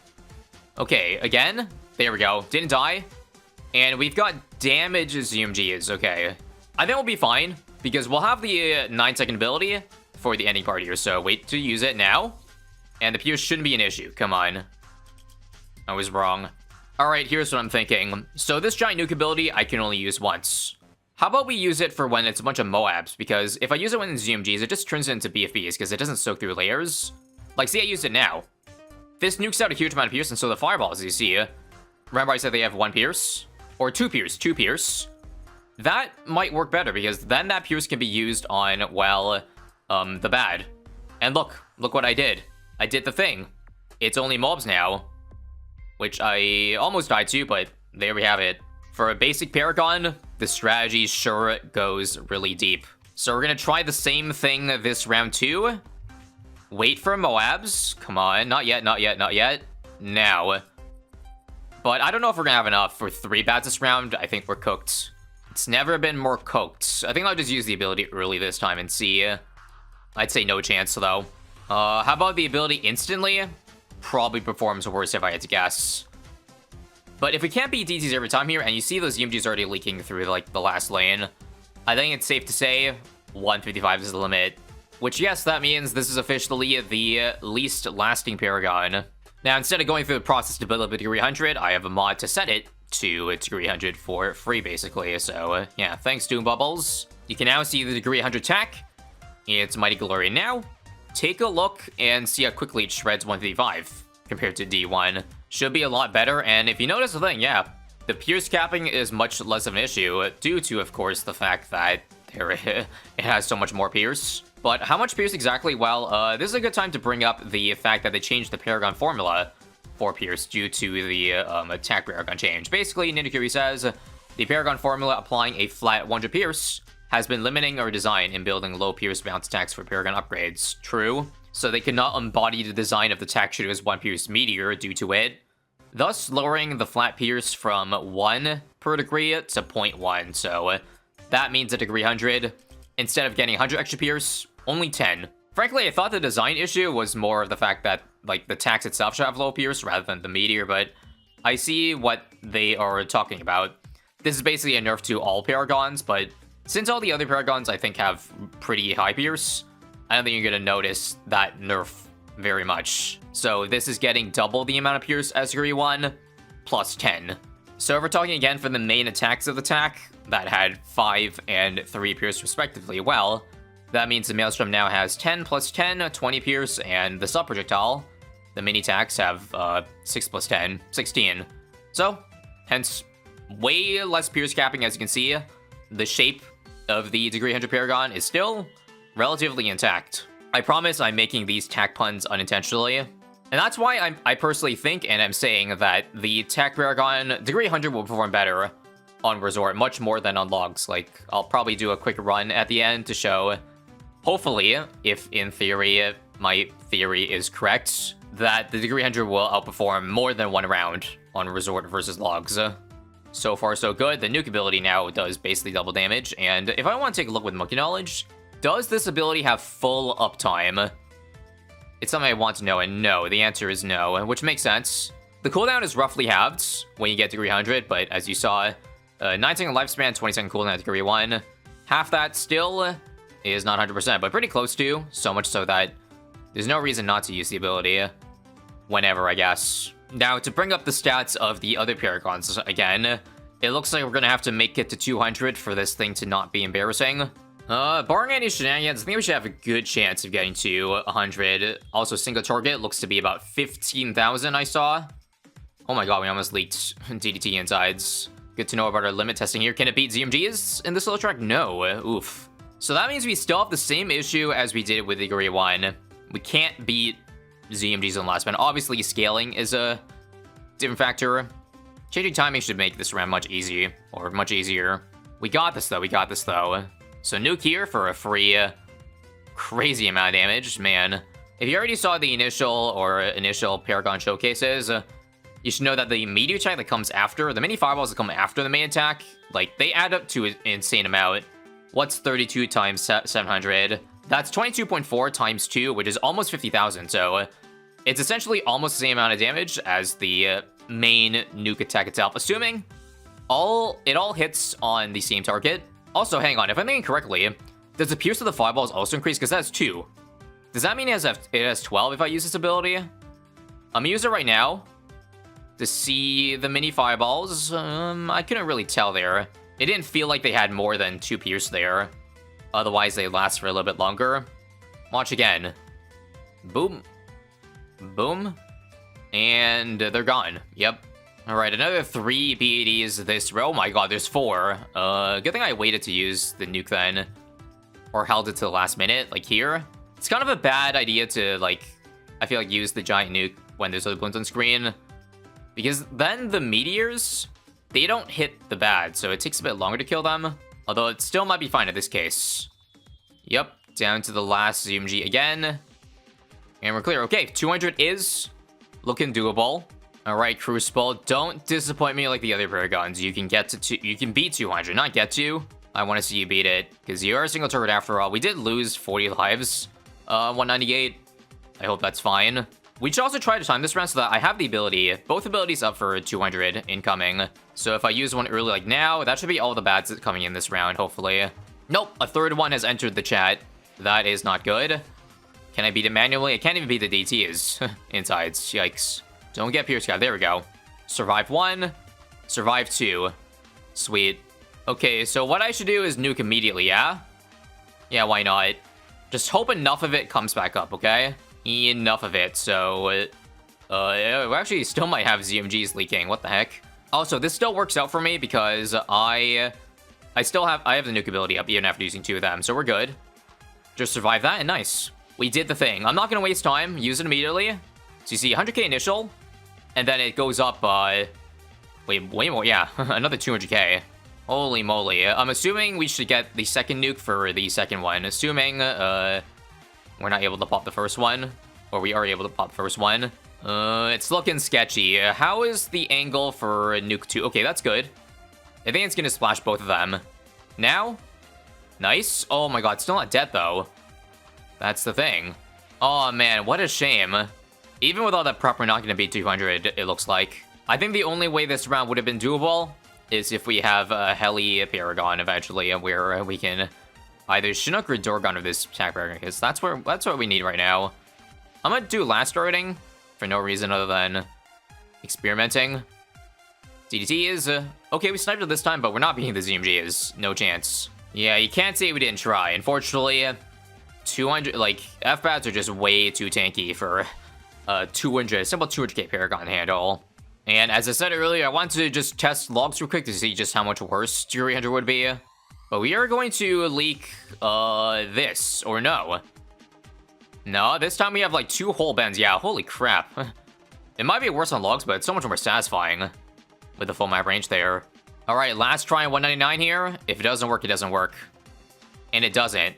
Okay, again, there we go. Didn't die. And we've got damage ZMGs, okay. I think we'll be fine, because we'll have the 9-second ability for the ending part here, so wait to use it now. And the pierce shouldn't be an issue, come on. I was wrong. Alright, here's what I'm thinking. So this giant nuke ability, I can only use once. How about we use it for when it's a bunch of Moabs, because if I use it when it's ZMGs, it just turns it into BFBs, because it doesn't soak through layers. Like, see, I used it now. This nukes out a huge amount of pierce, and so the fireballs, you see. Remember I said they have 1 pierce? Or 2 pierce. That might work better, because then that pierce can be used on, well, the bad. And look what I did. I did the thing. It's only mobs now. Which I almost died to, but there we have it. For a basic Paragon, the strategy sure goes really deep. So we're gonna try the same thing this round too. Wait for Moabs. Come on, not yet. Now. But I don't know if we're gonna have enough for 3 bats this round. I think we're cooked. It's never been more cooked. I think I'll just use the ability early this time and see. I'd say no chance though. How about the ability instantly? Probably performs worse if I had to guess. But if we can't beat DTs every time here, and you see those EMGs already leaking through like the last lane, I think it's safe to say 155 is the limit. Which, yes, that means this is officially the least lasting Paragon. Now, instead of going through the process to build up a degree 100, I have a mod to set it to a degree 100 for free, basically. So, yeah, thanks, Doom Bubbles. You can now see the degree 100 Tack. It's mighty glory now. Take a look and see how quickly it shreds 155 compared to D1. Should be a lot better, and if you notice the thing, yeah, the pierce capping is much less of an issue due to, of course, the fact that it has so much more pierce. But how much pierce exactly? Well, this is a good time to bring up the fact that they changed the Paragon formula for pierce due to the attack Paragon change. Basically, Nindakuri says, the Paragon formula applying a flat 100 pierce has been limiting our design in building low pierce bounce attacks for Paragon upgrades. True. So they could not embody the design of the Tack Shooter's 1 pierce meteor due to it, thus lowering the flat pierce from 1 per degree to 0.1. So that means a degree 100, instead of getting 100 extra pierce, only 10. Frankly, I thought the design issue was more of the fact that, like, the Tax itself should have low pierce rather than the meteor, but I see what they are talking about. This is basically a nerf to all Paragons, but since all the other Paragons, I think, have pretty high pierce, I don't think you're going to notice that nerf very much. So this is getting double the amount of pierce as degree 1, plus 10. So if we're talking again for the main attacks of the Tack, that had 5 and 3 pierce respectively, well, that means the Maelstrom now has 10 plus 10, 20 pierce, and the sub-projectile, the mini attacks, have 6 plus 10, 16. So, hence, way less pierce capping, as you can see. The shape of the degree 100 Paragon is still relatively intact. I promise I'm making these Tack puns unintentionally. And that's why I personally think, and I'm saying, that the Tack Paragon degree 100 will perform better on Resort, much more than on Logs. Like, I'll probably do a quick run at the end to show, hopefully, if in theory, my theory is correct, that the degree 100 will outperform more than 1 round on Resort versus Logs. So far, so good. The nuke ability now does basically double damage, and if I want to take a look with Monkey Knowledge, does this ability have full uptime? It's something I want to know, and no, the answer is no, which makes sense. The cooldown is roughly halved when you get degree 100, but as you saw, 9-second lifespan, 20-second cooldown at degree 1. Half that still is not 100%, but pretty close to, so much so that there's no reason not to use the ability whenever, I guess. Now, to bring up the stats of the other Paragons again, it looks like we're gonna have to make it to 200 for this thing to not be embarrassing. Barring any shenanigans, I think we should have a good chance of getting to 100. Also, single target looks to be about 15,000, I saw. Oh my god, we almost leaked DDT insides. Good to know about our limit testing here. Can it beat ZMGs in this little track? No. Oof. So that means we still have the same issue as we did with degree 1. We can't beat ZMGs in the last one. Obviously, scaling is a different factor. Changing timing should make this round much easier. We got this, though. So nuke here for a free crazy amount of damage, man. If you already saw the initial Paragon showcases, you should know that the meteor attack that comes after, the mini fireballs that come after the main attack, like, they add up to an insane amount. What's 32 times 700? That's 22.4 times 2, which is almost 50,000, so it's essentially almost the same amount of damage as the main nuke attack itself, assuming it all hits on the same target. Also, hang on, if I'm thinking correctly, does the pierce of the fireballs also increase? Because that's 2. Does that mean it has 12 if I use this ability? I'm gonna use it right now to see the mini fireballs. I couldn't really tell there. It didn't feel like they had more than 2 pierce there. Otherwise, they last for a little bit longer. Watch again. Boom. Boom. And they're gone. Yep. Alright, another 3 BADs this row. Oh my god, there's 4. Good thing I waited to use the nuke then. Or held it to the last minute, like here. It's kind of a bad idea to, like, I feel like use the giant nuke when there's other balloons on screen. Because then the meteors, they don't hit the bad, so it takes a bit longer to kill them. Although it still might be fine in this case. Yep, down to the last ZMG again. And we're clear. Okay, 200 is looking doable. Alright, Crucible, don't disappoint me like the other Paragons. You can you can beat 200, not get to. I want to see you beat it, because you are a single target after all. We did lose 40 lives, 198. I hope that's fine. We should also try to time this round so that I have the ability, both abilities up for 200 incoming. So if I use one early like now, that should be all the bads coming in this round, hopefully. Nope, a third one has entered the chat. That is not good. Can I beat it manually? I can't even beat the DTs. Insides, yikes. Don't get Pierce Guy, there we go. Survive 1, survive 2. Sweet. Okay, so what I should do is nuke immediately, yeah? Yeah, why not? Just hope enough of it comes back up, okay? Enough of it, so... we actually still might have ZMGs leaking, what the heck? Also, this still works out for me because I have the nuke ability up even after using 2 of them, so we're good. Just survive that, and nice. We did the thing. I'm not gonna waste time, use it immediately. So you see 100k initial, and then it goes up, way more, yeah, another 200k. Holy moly. I'm assuming we should get the second nuke for the second one. Assuming, we're not able to pop the first one. Or we are able to pop the first one. It's looking sketchy. How is the angle for nuke 2? Okay, that's good. I think it's gonna splash both of them. Now? Nice. Oh my god, still not dead, though. That's the thing. Oh man, what a shame. Even with all that prep, we're not gonna beat 200, it looks like. I think the only way this round would have been doable is if we have a Heli Paragon eventually, where we can either Chinook or Dorgon of this attack Paragon, because that's what we need right now. I'm gonna do last starting for no reason other than experimenting. DDT is, okay, we sniped it this time, but we're not beating the ZMGs. No chance. Yeah, you can't say we didn't try. Unfortunately, 200, like, F-Bats are just way too tanky for 200, simple 200k Paragon handle. And as I said earlier, I wanted to just test logs real quick to see just how much worse 300 would be. But we are going to leak, this, or no. No, this time we have like 2 whole bends. Yeah, holy crap. It might be worse on logs, but it's so much more satisfying with the full map range there. All right, last try on 199 here. If it doesn't work, it doesn't work. And it doesn't.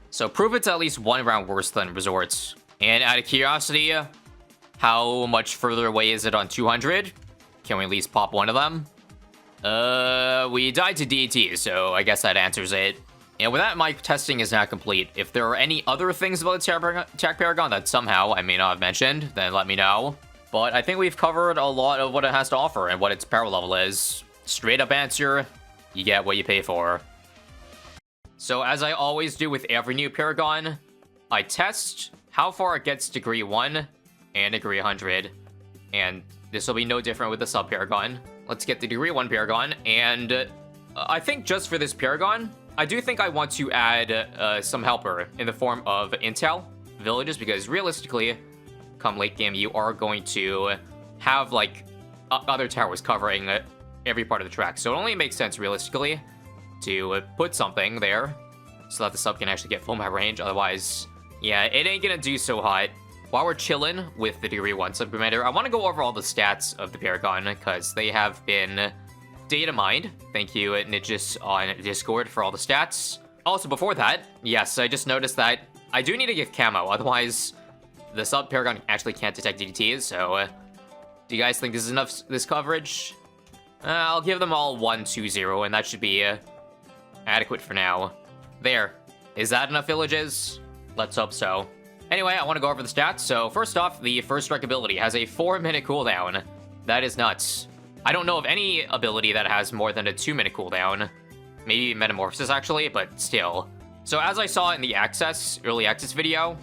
So prove it's at least 1 round worse than Resorts. And out of curiosity, how much further away is it on 200? Can we at least pop one of them? We died to DT, so I guess that answers it. And with that, my testing is now complete. If there are any other things about the Tack Paragon that somehow I may not have mentioned, then let me know. But I think we've covered a lot of what it has to offer and what its power level is. Straight up answer, you get what you pay for. So as I always do with every new Paragon, I test how far it gets degree 1 and degree 100. And this will be no different with the sub Paragon. Let's get the degree 1 Paragon, and I think just for this Paragon, I do think I want to add some helper in the form of intel villages, because realistically, come late game, you are going to have like other towers covering every part of the track. So it only makes sense realistically to put something there so that the sub can actually get full map range. Otherwise, yeah, it ain't gonna do so hot. While we're chilling with the degree 1 sub commander, I want to go over all the stats of the Paragon because they have been data mined. Thank you, Nidges on Discord, for all the stats. Also, before that, yes, I just noticed that I do need to give camo, otherwise the sub Paragon actually can't detect DDTs, so do you guys think this is enough, this coverage? I'll give them all 1-2-0, and that should be adequate for now. There. Is that enough villages? Let's hope so. Anyway, I want to go over the stats. So first off, the first strike ability has a 4-minute cooldown. That is nuts. I don't know of any ability that has more than a 2-minute cooldown. Maybe Metamorphosis, actually, but still. So as I saw in the early access video,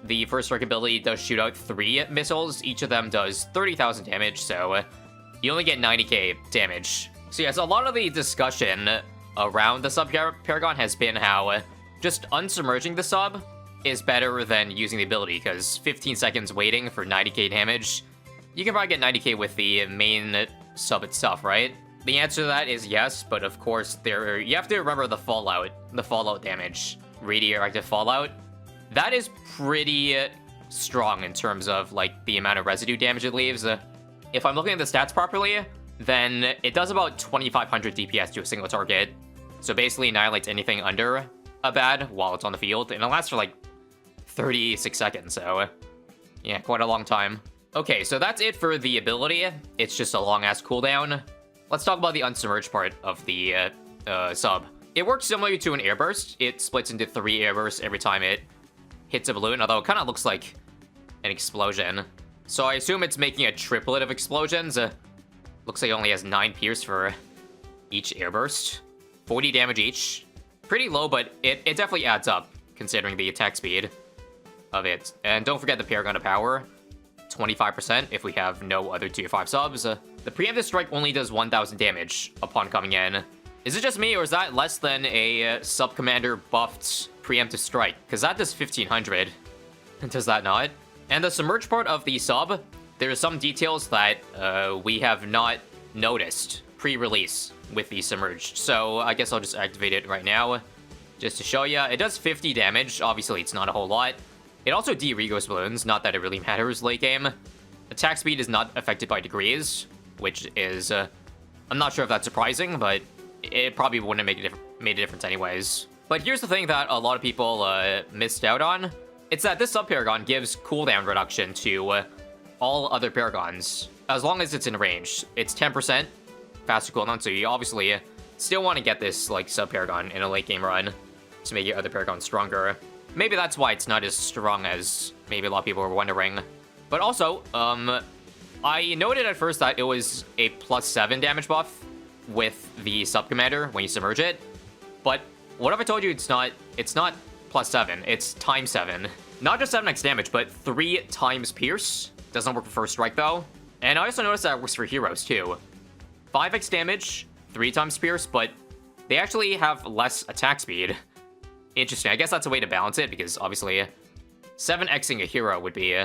the first strike ability does shoot out 3 missiles. Each of them does 30,000 damage, so you only get 90k damage. So yes, a lot of the discussion around the sub Paragon has been how just unsubmerging the sub is better than using the ability, because 15 seconds waiting for 90k damage, you can probably get 90k with the main sub itself, right? The answer to that is yes, but of course, you have to remember the fallout damage. Radioactive fallout. That is pretty strong in terms of, like, the amount of residue damage it leaves. If I'm looking at the stats properly, then it does about 2,500 DPS to a single target. So basically annihilates anything under a bad while it's on the field, and it lasts for, like, 36 seconds, so yeah, quite a long time. Okay, so that's it for the ability. It's just a long-ass cooldown. Let's talk about the unsubmerged part of the sub. It works similarly to an airburst. It splits into 3 airbursts every time it hits a balloon, although it kind of looks like an explosion. So I assume it's making a triplet of explosions. Looks like it only has 9 pierce for each airburst. 40 damage each. Pretty low, but it definitely adds up, considering the attack speed of it. And don't forget the Paragon of Power. 25% if we have no other tier 5 subs. The preemptive strike only does 1,000 damage upon coming in. Is it just me, or is that less than a sub-commander buffed preemptive strike? Because that does 1,500. Does that not? And the submerged part of the sub, there's some details that we have not noticed pre-release with the submerged. So I guess I'll just activate it right now, just to show you. It does 50 damage. Obviously, it's not a whole lot. It also de-regos balloons, not that it really matters late game. Attack speed is not affected by degrees, which is, I'm not sure if that's surprising, but it probably wouldn't have made a difference anyways. But here's the thing that a lot of people missed out on. It's that this sub-Paragon gives cooldown reduction to all other Paragons, as long as it's in range. It's 10% faster cooldown, so you obviously still want to get this, like, sub-Paragon in a late game run to make your other Paragon stronger. Maybe that's why it's not as strong as maybe a lot of people were wondering. But also, I noted at first that it was a +7 damage buff with the sub-commander when you submerge it. But what if I told you it's not +7, it's ×7. Not just 7x damage, but 3 times pierce. Doesn't work for first strike though. And I also noticed that it works for heroes too. 5x damage, 3 times pierce, but they actually have less attack speed. Interesting. I guess that's a way to balance it, because obviously 7xing a hero would be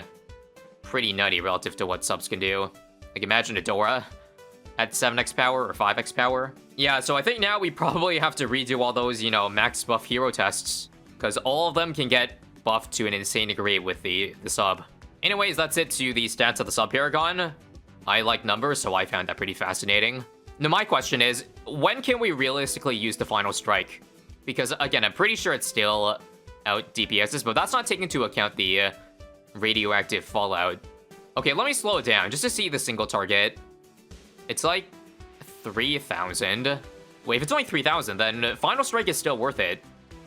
pretty nutty relative to what subs can do. Like, imagine a Dora at 7x power or 5x power. Yeah, so I think now we probably have to redo all those, you know, max buff hero tests, because all of them can get buffed to an insane degree with the sub. Anyways, that's it to the stats of the sub Paragon. I like numbers, so I found that pretty fascinating. Now, my question is, when can we realistically use the final strike? Because, again, I'm pretty sure it's still out DPSs, but that's not taking into account the radioactive fallout. Okay, let me slow it down just to see the single target. It's like 3,000. Wait, if it's only 3,000, then Final Strike is still worth it,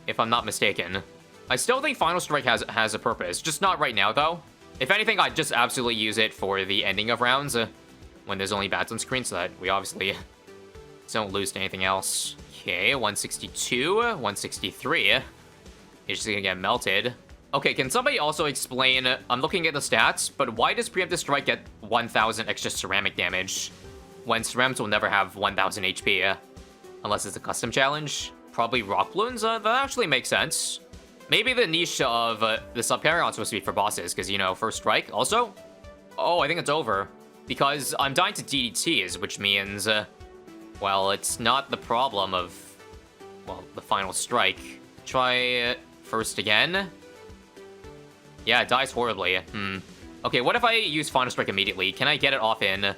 if I'm not mistaken. I still think Final Strike has a purpose, just not right now, though. If anything, I'd just absolutely use it for the ending of rounds, when there's only bats on screen, so that we obviously don't lose to anything else. Okay, 162, 163. It's just gonna get melted. Okay, can somebody also explain, I'm looking at the stats, but why does Preemptive Strike get 1,000 extra ceramic damage when ceramics will never have 1,000 HP? Unless it's a custom challenge? Probably rock balloons? That actually makes sense. Maybe the niche of the sub-Paragon is supposed to be for bosses, because, you know, first strike. Also, oh, I think it's over. Because I'm dying to DDTs, which means, well, it's not the problem of, well, the final strike. Try first again. Yeah, it dies horribly. Okay, what if I use final strike immediately? Can I get it off in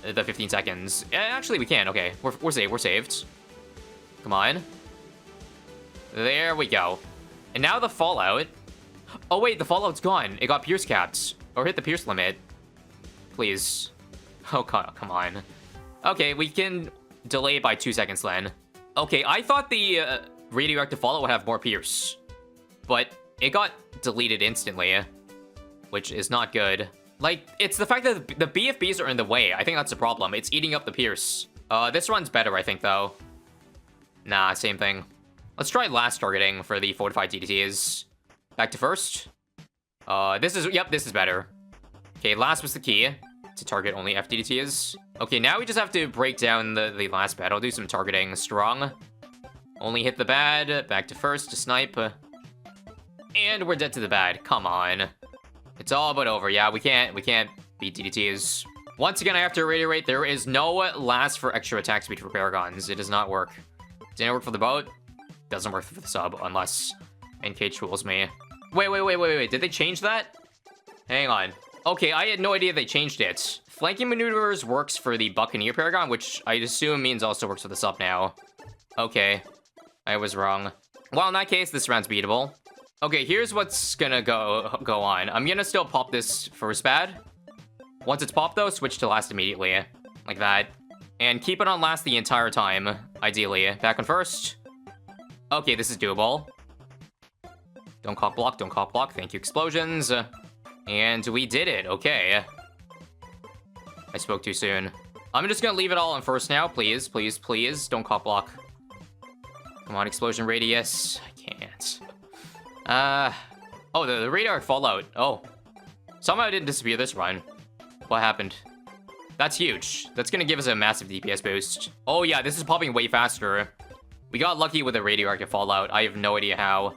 the 15 seconds? Actually, we can. Okay, we're saved. We're saved. Come on. There we go. And now the fallout. Oh wait, the fallout's gone. It got pierce capped. Or hit the pierce limit. Please. Oh, come on. Okay, we can delay by 2 seconds then. Okay, I thought the radioactive fallout would have more pierce. But it got deleted instantly. Which is not good. Like, it's the fact that the BFBs are in the way. I think that's the problem. It's eating up the pierce. This run's better, I think, though. Nah, same thing. Let's try last targeting for the fortified DDTs. Back to first. This is better. Okay, last was the key. To target only FDDTs. Okay, now we just have to break down the last battle. Do some targeting strong. Only hit the bad. Back to first to snipe. And we're dead to the bad. Come on. It's all but over. Yeah, we can't beat DDTs. Once again, I have to reiterate, there is no last for extra attack speed for Paragons. It does not work. Didn't work for the boat. Doesn't work for the sub unless NK trolls me. Wait. Did they change that? Hang on. Okay, I had no idea they changed it. Flanking maneuvers works for the Buccaneer Paragon, which I assume means also works for the sub now. Okay, I was wrong. Well, in that case, this round's beatable. Okay, here's what's gonna go on. I'm gonna still pop this first bad. Once it's popped, though, switch to last immediately. Like that. And keep it on last the entire time, ideally. Back on first. Okay, this is doable. Don't cop block, don't cop block. Thank you, explosions. And we did it, okay. I spoke too soon. I'm just gonna leave it all on first now, please. Don't cop block. Come on, explosion radius. I can't. Oh, the radar fallout. Oh. Somehow it didn't disappear this run. What happened? That's huge. That's gonna give us a massive DPS boost. Oh yeah, this is popping way faster. We got lucky with the radioactive fallout. I have no idea how.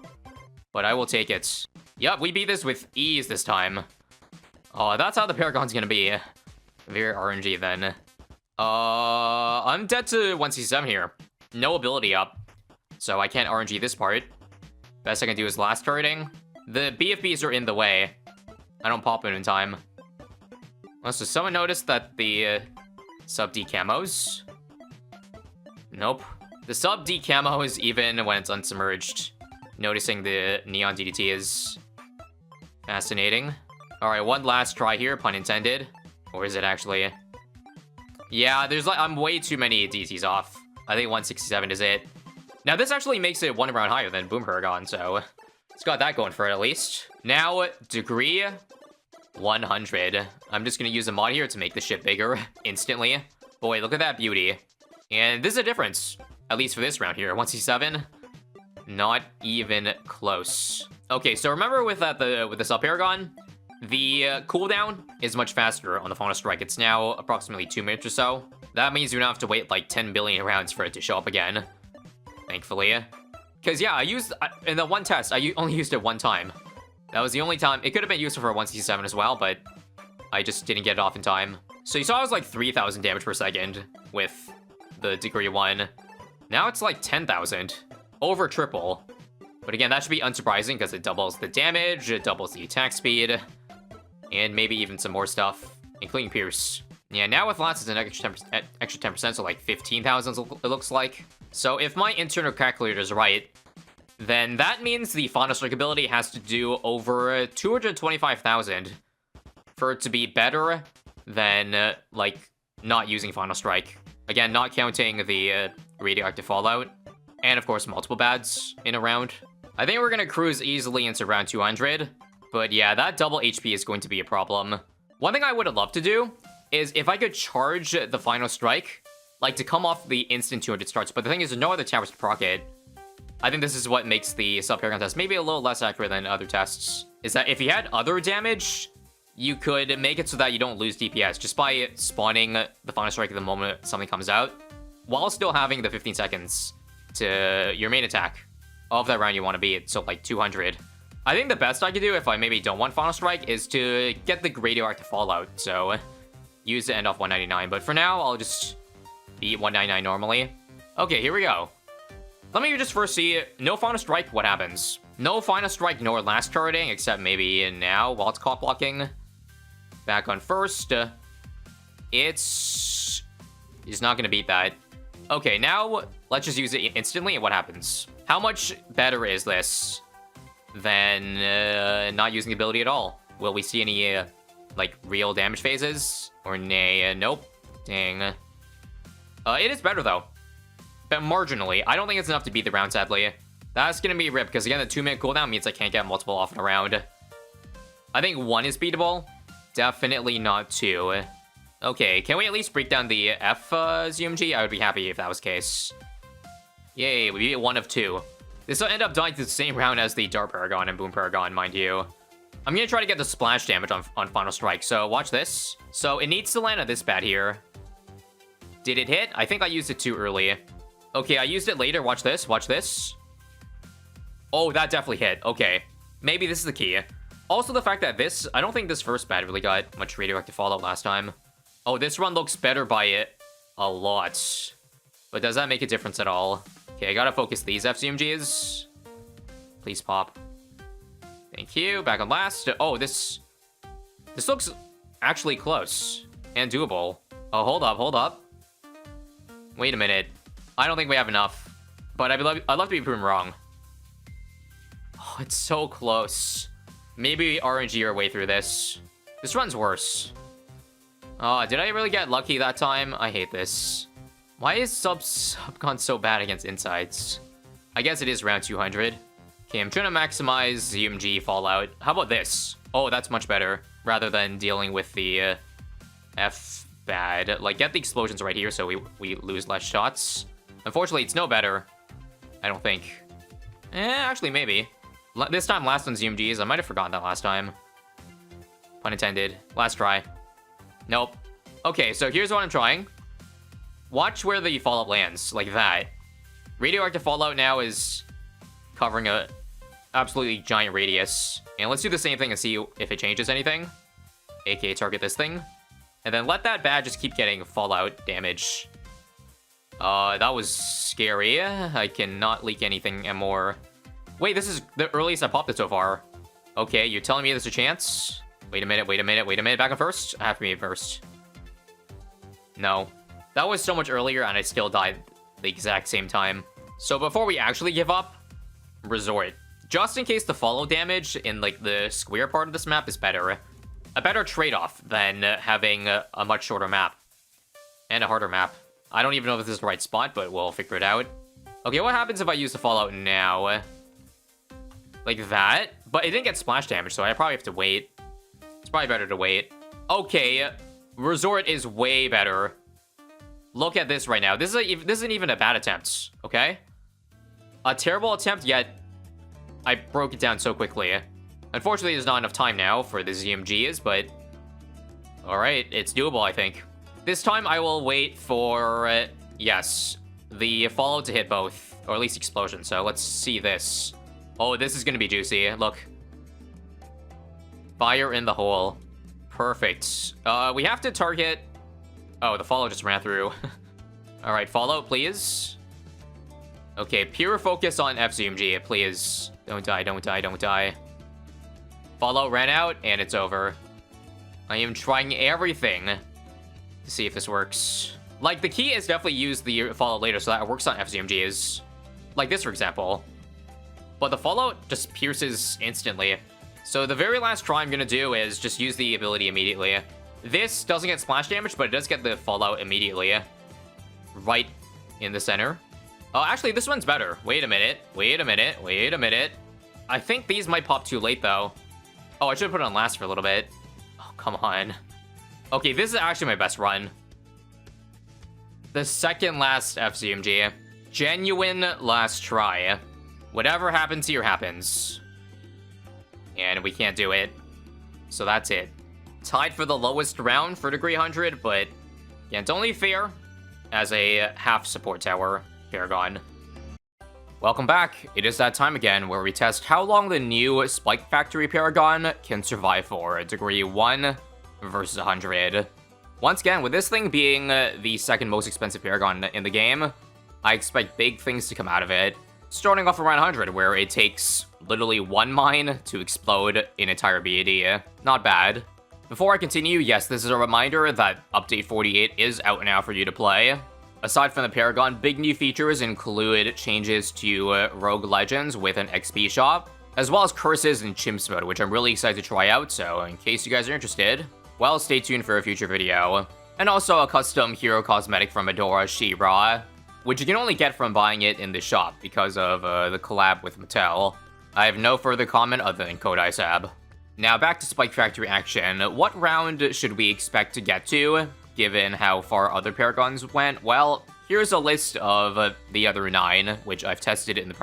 But I will take it. Yep, we beat this with ease this time. Oh, that's how the Paragon's gonna be. Very RNG then. I'm dead to 1C7 here. No ability up. So I can't RNG this part. Best I can do is last targeting. The BFBs are in the way. I don't pop them in time. Unless does someone notice that the sub D camos? Nope. The sub D camos even when it's unsubmerged. Noticing the neon DDT is fascinating. Alright, one last try here, pun intended. Or is it actually? Yeah, there's like, I'm way too many DTs off. I think 167 is it. Now this actually makes it one round higher than Boom Paragon, so it's got that going for it at least. Now, degree 100. I'm just gonna use a mod here to make the ship bigger instantly. Boy, look at that beauty. And this is a difference, at least for this round here. 1C7, not even close. Okay, so remember with the sub Paragon, the cooldown is much faster on the final strike. It's now approximately 2 minutes or so. That means you don't have to wait like 10 billion rounds for it to show up again. Thankfully. Because yeah, in the one test, I only used it one time. That was the only time. It could have been useful for 1C7 as well, but I just didn't get it off in time. So you saw it was like 3,000 damage per second with the degree 1. Now it's like 10,000. Over triple. But again, that should be unsurprising because it doubles the damage, it doubles the attack speed, and maybe even some more stuff, including Pierce. Yeah, now with Lance, it's an extra 10%, so like 15,000 it looks like. So if my internal calculator is right, then that means the Final Strike ability has to do over 225,000 for it to be better than, like, not using Final Strike. Again, not counting the radioactive fallout, and of course multiple bads in a round. I think we're gonna cruise easily into round 200, but yeah, that double HP is going to be a problem. One thing I would have loved to do is if I could charge the Final Strike, like to come off the instant 200 starts, but the thing is, there's no other towers to proc it. I think this is what makes the sub-Paragon test maybe a little less accurate than other tests, is that if you had other damage, you could make it so that you don't lose DPS just by spawning the Final Strike at the moment something comes out, while still having the 15 seconds to your main attack of that round you want to be at, so like 200. I think the best I could do if I maybe don't want Final Strike is to get the radioactive fallout, so use the end off 199, but for now, I'll just beat 199 normally. Okay, here we go. Let me just first see, no Final Strike, what happens? No Final Strike nor last charting, except maybe now while it's caught blocking. Back on first. It's not gonna beat that. Okay, now Let's just use it instantly and what happens? How much better is this than not using the ability at all? Will we see any, like, real damage phases? Or nay, nope. Dang. It is better, though. But marginally. I don't think it's enough to beat the round, sadly. That's gonna be a rip, because again, the 2-minute cooldown means I can't get multiple off in a round. I think 1 is beatable. Definitely not 2. Okay, can we at least break down the F ZMG? I would be happy if that was the case. Yay, we beat 1 of 2. This will end up dying to the same round as the Dart Paragon and Boom Paragon, mind you. I'm gonna try to get the splash damage on Final Strike, so watch this. So it needs to land on this pad here. Did it hit? I think I used it too early. Okay, I used it later. Watch this. Watch this. Oh, that definitely hit. Okay. Maybe this is the key. Also, the fact that this... I don't think this first pad really got much radioactive fallout last time. Oh, this run looks better by it a lot. But does that make a difference at all? Okay, I gotta focus these FCMGs. Please pop. Thank you. Back on last. Oh, this looks actually close and doable. Oh, hold up, hold up. Wait a minute. I don't think we have enough. But I'd love to be proven wrong. Oh, it's so close. Maybe RNG our way through this. This run's worse. Oh, did I really get lucky that time? I hate this. Why is Subcon so bad against insides? I guess it is round 200. Okay, I'm trying to maximize ZMG Fallout. How about this? Oh, that's much better. Rather than dealing with the F bad. Like, get the explosions right here so we lose less shots. Unfortunately, it's no better. I don't think. Actually, maybe. This time, last on ZMGs. I might have forgotten that last time. Pun intended. Last try. Nope. Okay, so here's what I'm trying. Watch where the Fallout lands, like that. Radioactive Fallout now is covering a absolutely giant radius. And let's do the same thing and see if it changes anything. AKA target this thing. And then let that bad just keep getting Fallout damage. That was scary. I cannot leak anything more. Wait, this is the earliest I popped it so far. Okay, you're telling me there's a chance? Wait a minute, wait a minute, wait a minute. Back on first? I have to be first. No. That was so much earlier and I still died the exact same time. So before we actually give up, resort. Just in case the follow damage in like the square part of this map is better. A better trade-off than having a much shorter map. And a harder map. I don't even know if this is the right spot, but we'll figure it out. Okay, what happens if I use the Fallout now? Like that? But it didn't get splash damage, so I probably have to wait. It's probably better to wait. Okay, Resort is way better. Look at this right now. This isn't even a bad attempt, okay? A terrible attempt, yet I broke it down so quickly. Unfortunately, there's not enough time now for the ZMGs, but... Alright, it's doable, I think. This time, I will wait for, yes, the Fallout to hit both, or at least explosion, so let's see this. Oh, this is gonna be juicy. Look. Fire in the hole. Perfect. We have to target... Oh, the Fallout just ran through. Alright, Fallout, please. Okay, pure focus on FZMG, please. Don't die, don't die, don't die. Fallout ran out, and it's over. I am trying everything to see if this works. Like, the key is definitely use the Fallout later so that it works on FZMGs. Like this, for example. But the Fallout just pierces instantly. So the very last try I'm gonna do is just use the ability immediately. This doesn't get splash damage, but it does get the Fallout immediately. Right in the center. Oh, actually, this one's better. Wait a minute. Wait a minute. Wait a minute. I think these might pop too late, though. Oh, I should have put it on last for a little bit. Oh, come on. Okay, this is actually my best run. The second last FCMG. Genuine last try. Whatever happens here happens. And we can't do it. So that's it. Tied for the lowest round for Degree 100, but yeah, it's only fair as a half support tower, Paragon. Welcome back. It is that time again where we test how long the new Spike Factory Paragon can survive for Degree 1 versus 100. Once again, with this thing being the second most expensive Paragon in the game, I expect big things to come out of it. Starting off around 100, where it takes literally one mine to explode an entire BAD. Not bad. Before I continue, yes, this is a reminder that Update 48 is out now for you to play. Aside from the Paragon, big new features include changes to Rogue Legends with an XP shop, as well as curses and chimps mode, which I'm really excited to try out, so in case you guys are interested, well, stay tuned for a future video. And also a custom hero cosmetic from Adora She-Ra, which you can only get from buying it in the shop because of the collab with Mattel. I have no further comment other than code ISAB. Now back to Spike Factory action. What round should we expect to get to, given how far other Paragons went? Well, here's a list of the other 9, which I've tested in the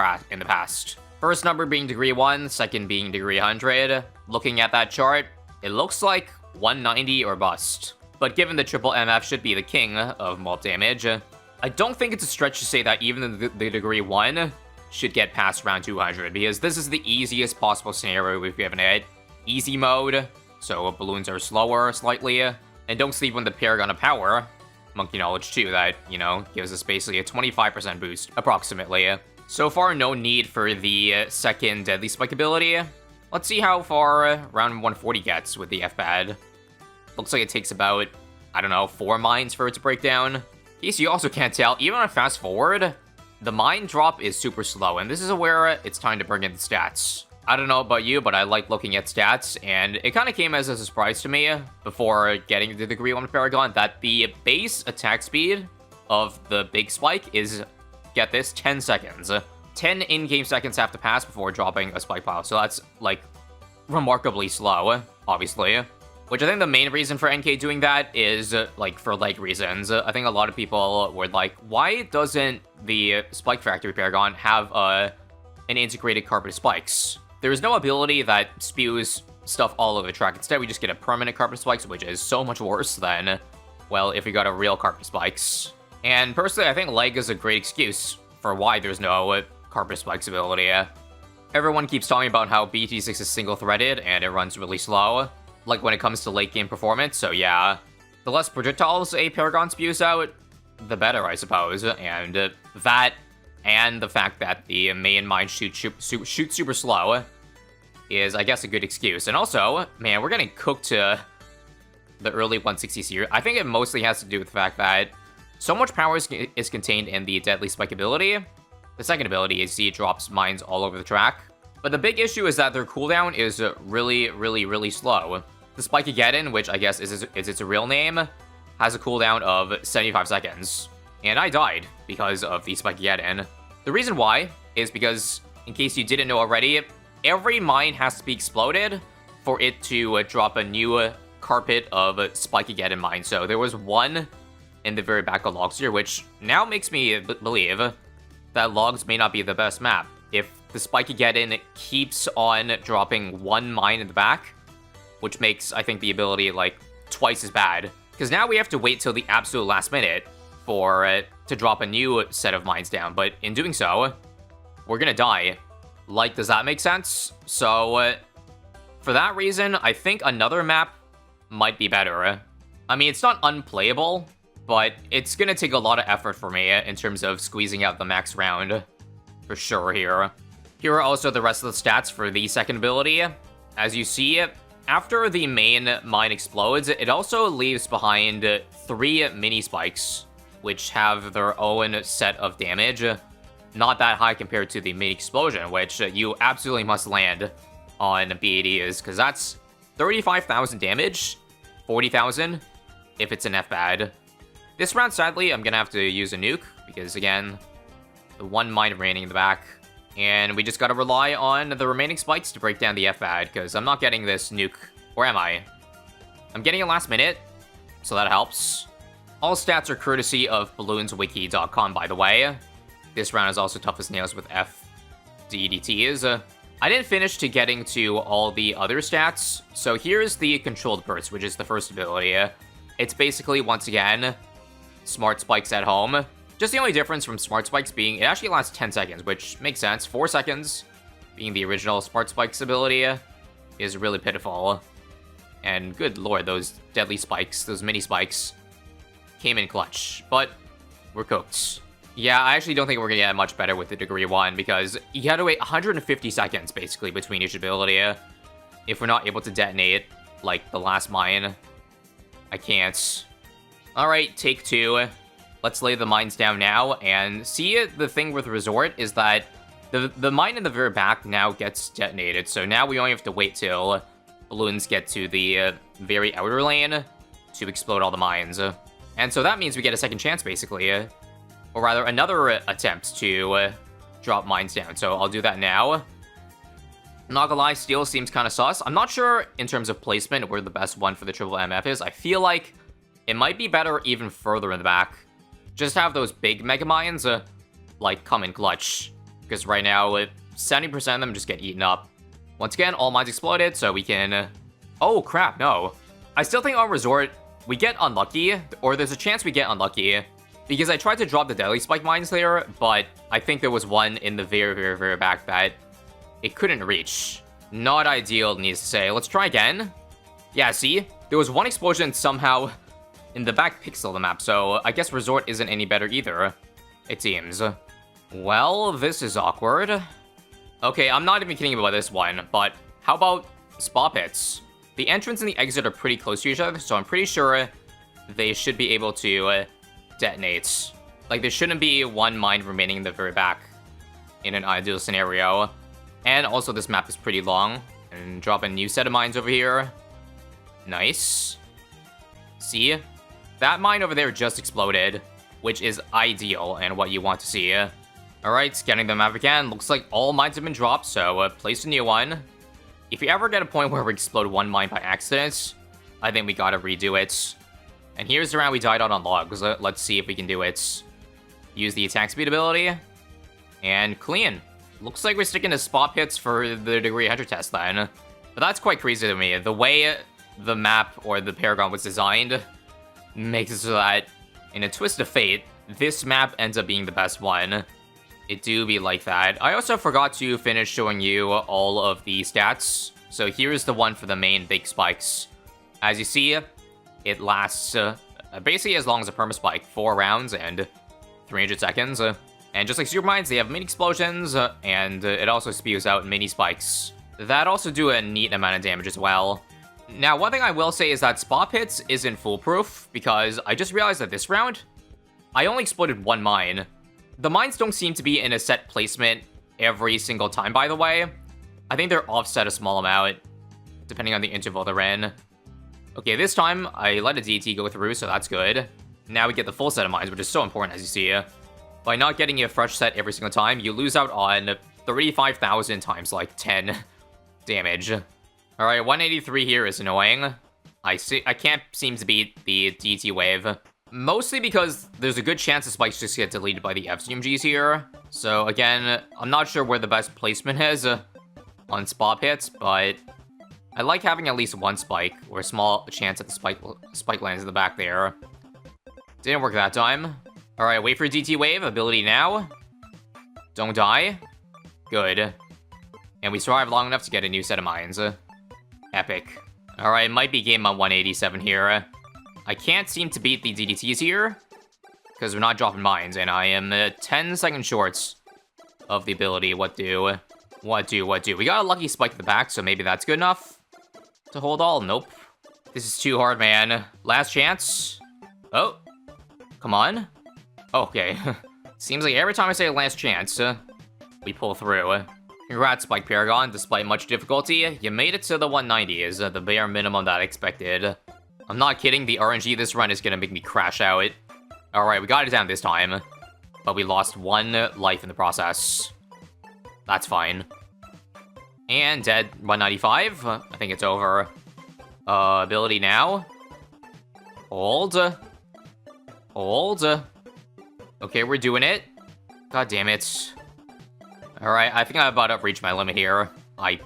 past. First number being degree 1, second being degree 100. Looking at that chart, it looks like 190 or bust. But given the triple MF should be the king of mob damage, I don't think it's a stretch to say that even the degree 1 should get past round 200, because this is the easiest possible scenario we've given it. Easy mode, so balloons are slower slightly, and don't sleep on the Paragon of Power, Monkey Knowledge 2, that, you know, gives us basically a 25% boost, approximately. So far, no need for the second Deadly Spike ability. Let's see how far round 140 gets with the F-Pad. Looks like it takes about, I don't know, 4 mines for it to break down. In case you also can't tell, even on fast forward, the mine drop is super slow, and this is where it's time to bring in the stats. I don't know about you, but I like looking at stats, and it kind of came as a surprise to me before getting the degree 1 Paragon that the base attack speed of the big spike is, get this, 10 seconds. 10 in-game seconds have to pass before dropping a spike pile, so that's, like, remarkably slow, obviously. Which I think the main reason for NK doing that is, like, for leg reasons. I think a lot of people were like, why doesn't the Spike Factory Paragon have an integrated carpet of spikes? There is no ability that spews stuff all over the track. Instead, we just get a permanent carpet of spikes, which is so much worse than, well, if we got a real carpet of spikes. And personally, I think leg is a great excuse for why there's no carpet of spikes ability. Everyone keeps talking about how BTD6 is single-threaded and it runs really slow, like when it comes to late game performance, so yeah. The less projectiles a Paragon spews out, the better, I suppose, and that, and the fact that the main mine shoots super slow is, I guess, a good excuse. And also, man, we're getting cooked to the early 160s here. I think it mostly has to do with the fact that so much power is contained in the Deadly Spike ability. The second ability is it drops mines all over the track. But the big issue is that their cooldown is really slow. The Spike-Ageddon, which I guess is its real name, has a cooldown of 75 seconds. And I died because of the Spike-Ageddon. The reason why is because, in case you didn't know already, every mine has to be exploded for it to drop a new carpet of Spike-Ageddon mines. So there was one in the very back of logs here, which now makes me believe that logs may not be the best map. If the Spike-Ageddon keeps on dropping one mine in the back, which makes, I think, the ability, like, twice as bad. Because now we have to wait till the absolute last minute for it to drop a new set of mines down. But in doing so, we're gonna die. Like, does that make sense? So, for that reason, I think another map might be better. I mean, it's not unplayable, but it's gonna take a lot of effort for me in terms of squeezing out the max round. For sure here. Here are also the rest of the stats for the second ability. As you see, after the main mine explodes, it also leaves behind 3 mini spikes, which have their own set of damage. Not that high compared to the mini explosion, which you absolutely must land on BADs, because that's 35,000 damage, 40,000 if it's an F-Bad. This round, sadly, I'm gonna have to use a nuke, because again, the one mine remaining in the back. And we just gotta rely on the remaining spikes to break down the F-Bad, because I'm not getting this nuke. Or am I? I'm getting it last minute, so that helps. All stats are courtesy of balloonswiki.com, by the way. This round is also tough as nails with FDDTs. I didn't finish to getting to all the other stats, so here's the Controlled Burst, which is the first ability. It's basically, once again, Smart Spikes at home. Just the only difference from Smart Spikes being it actually lasts 10 seconds, which makes sense. 4 seconds being the original Smart Spikes ability is really pitiful. And good lord, those deadly spikes, those mini spikes, came in clutch. But we're cooked. Yeah, I actually don't think we're gonna get much better with the Degree 1, because you gotta wait 150 seconds, basically, between each ability. If we're not able to detonate, like, the last mine. I can't. Alright, take 2. Let's lay the mines down now, and see, the thing with Resort is that the mine in the very back now gets detonated, so now we only have to wait till balloons get to the very outer lane to explode all the mines. And so that means we get a second chance, basically. Or rather, another attempt to drop mines down. So I'll do that now. I'm not gonna lie, Steel seems kind of sus. I'm not sure in terms of placement where the best one for the triple MF is. I feel like it might be better even further in the back. Just have those big mega mines, like, come in clutch. Because right now, 70% of them just get eaten up. Once again, all mines exploded, so we can... Oh, crap, no. I still think on Resort, we get unlucky, or there's a chance we get unlucky. Because I tried to drop the Deadly Spike mines there, but I think there was one in the very, very, very back that it couldn't reach. Not ideal, needs to say. Let's try again. Yeah, see? There was one explosion somehow in the back pixel of the map, so I guess Resort isn't any better either, it seems. Well, this is awkward. Okay, I'm not even kidding about this one, but how about Spa Pits? The entrance and the exit are pretty close to each other, so I'm pretty sure they should be able to detonate. Like, there shouldn't be one mine remaining in the very back in an ideal scenario. And also, this map is pretty long. And drop a new set of mines over here. Nice. See? That mine over there just exploded, which is ideal and what you want to see. Alright, scanning the map again. Looks like all mines have been dropped, so place a new one. If you ever get a point where we explode one mine by accident, I think we gotta redo it. And here's the round we died on logs. Let's see if we can do it. Use the attack speed ability. And clean. Looks like we're sticking to spot pits for the degree 100 test then. But that's quite crazy to me. The way the map or the Paragon was designed makes it so that, in a twist of fate, this map ends up being the best one. It do be like that. I also forgot to finish showing you all of the stats. So here's the one for the main big spikes. As you see, it lasts basically as long as a perma-spike, 4 rounds and 300 seconds. And just like Super Mines, they have mini explosions, and it also spews out mini spikes. That also do a neat amount of damage as well. Now, one thing I will say is that Spot Pits isn't foolproof, because I just realized that this round, I only exploded one mine. The mines don't seem to be in a set placement every single time, by the way. I think they're offset a small amount, depending on the interval they're in. Okay, this time, I let a DT go through, so that's good. Now we get the full set of mines, which is so important, as you see. By not getting a fresh set every single time, you lose out on 35,000 times, like, 10 damage. Alright, 183 here is annoying. I can't seem to beat the DT wave. Mostly because there's a good chance the spikes just get deleted by the FCMGs here. So again, I'm not sure where the best placement is on spot pits, but I like having at least one spike, or a small chance that the spike lands in the back there. Didn't work that time. Alright, wait for DT wave, ability now. Don't die. Good. And we survived long enough to get a new set of mines. Epic. Alright, might be game on 187 here. I can't seem to beat the DDTs here, because we're not dropping mines, and I am 10 seconds short of the ability. What do? We got a lucky spike at the back, so maybe that's good enough to hold all. Nope. This is too hard, man. Last chance. Oh. Come on. Okay. Seems like every time I say last chance, we pull through. Congrats, Spike Paragon. Despite much difficulty, you made it to the 190s, the bare minimum that I expected. I'm not kidding, the RNG this run is gonna make me crash out. Alright, we got it down this time, but we lost 1 life in the process. That's fine. And dead 195. I think it's over. Ability now. Hold. Okay, we're doing it. God damn it. Alright, I think I've about to reach my limit here. I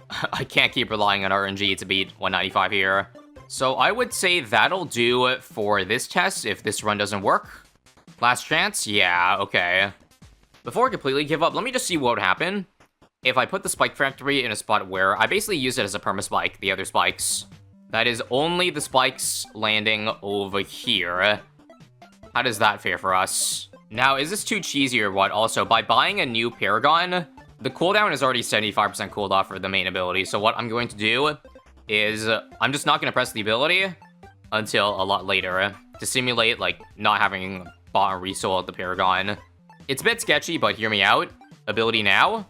can't keep relying on RNG to beat 195 here. So I would say that'll do it for this test if this run doesn't work. Last chance? Yeah, okay. Before I completely give up, let me just see what would happen if I put the Spike Factory in a spot where I basically use it as a perma-spike, the other spikes. That is only the spikes landing over here. How does that fare for us? Now, is this too cheesy or what? Also, by buying a new Paragon, the cooldown is already 75% cooled off for the main ability, so what I'm going to do is I'm just not going to press the ability until a lot later to simulate, like, not having bought and resold the Paragon. It's a bit sketchy, but hear me out. Ability now.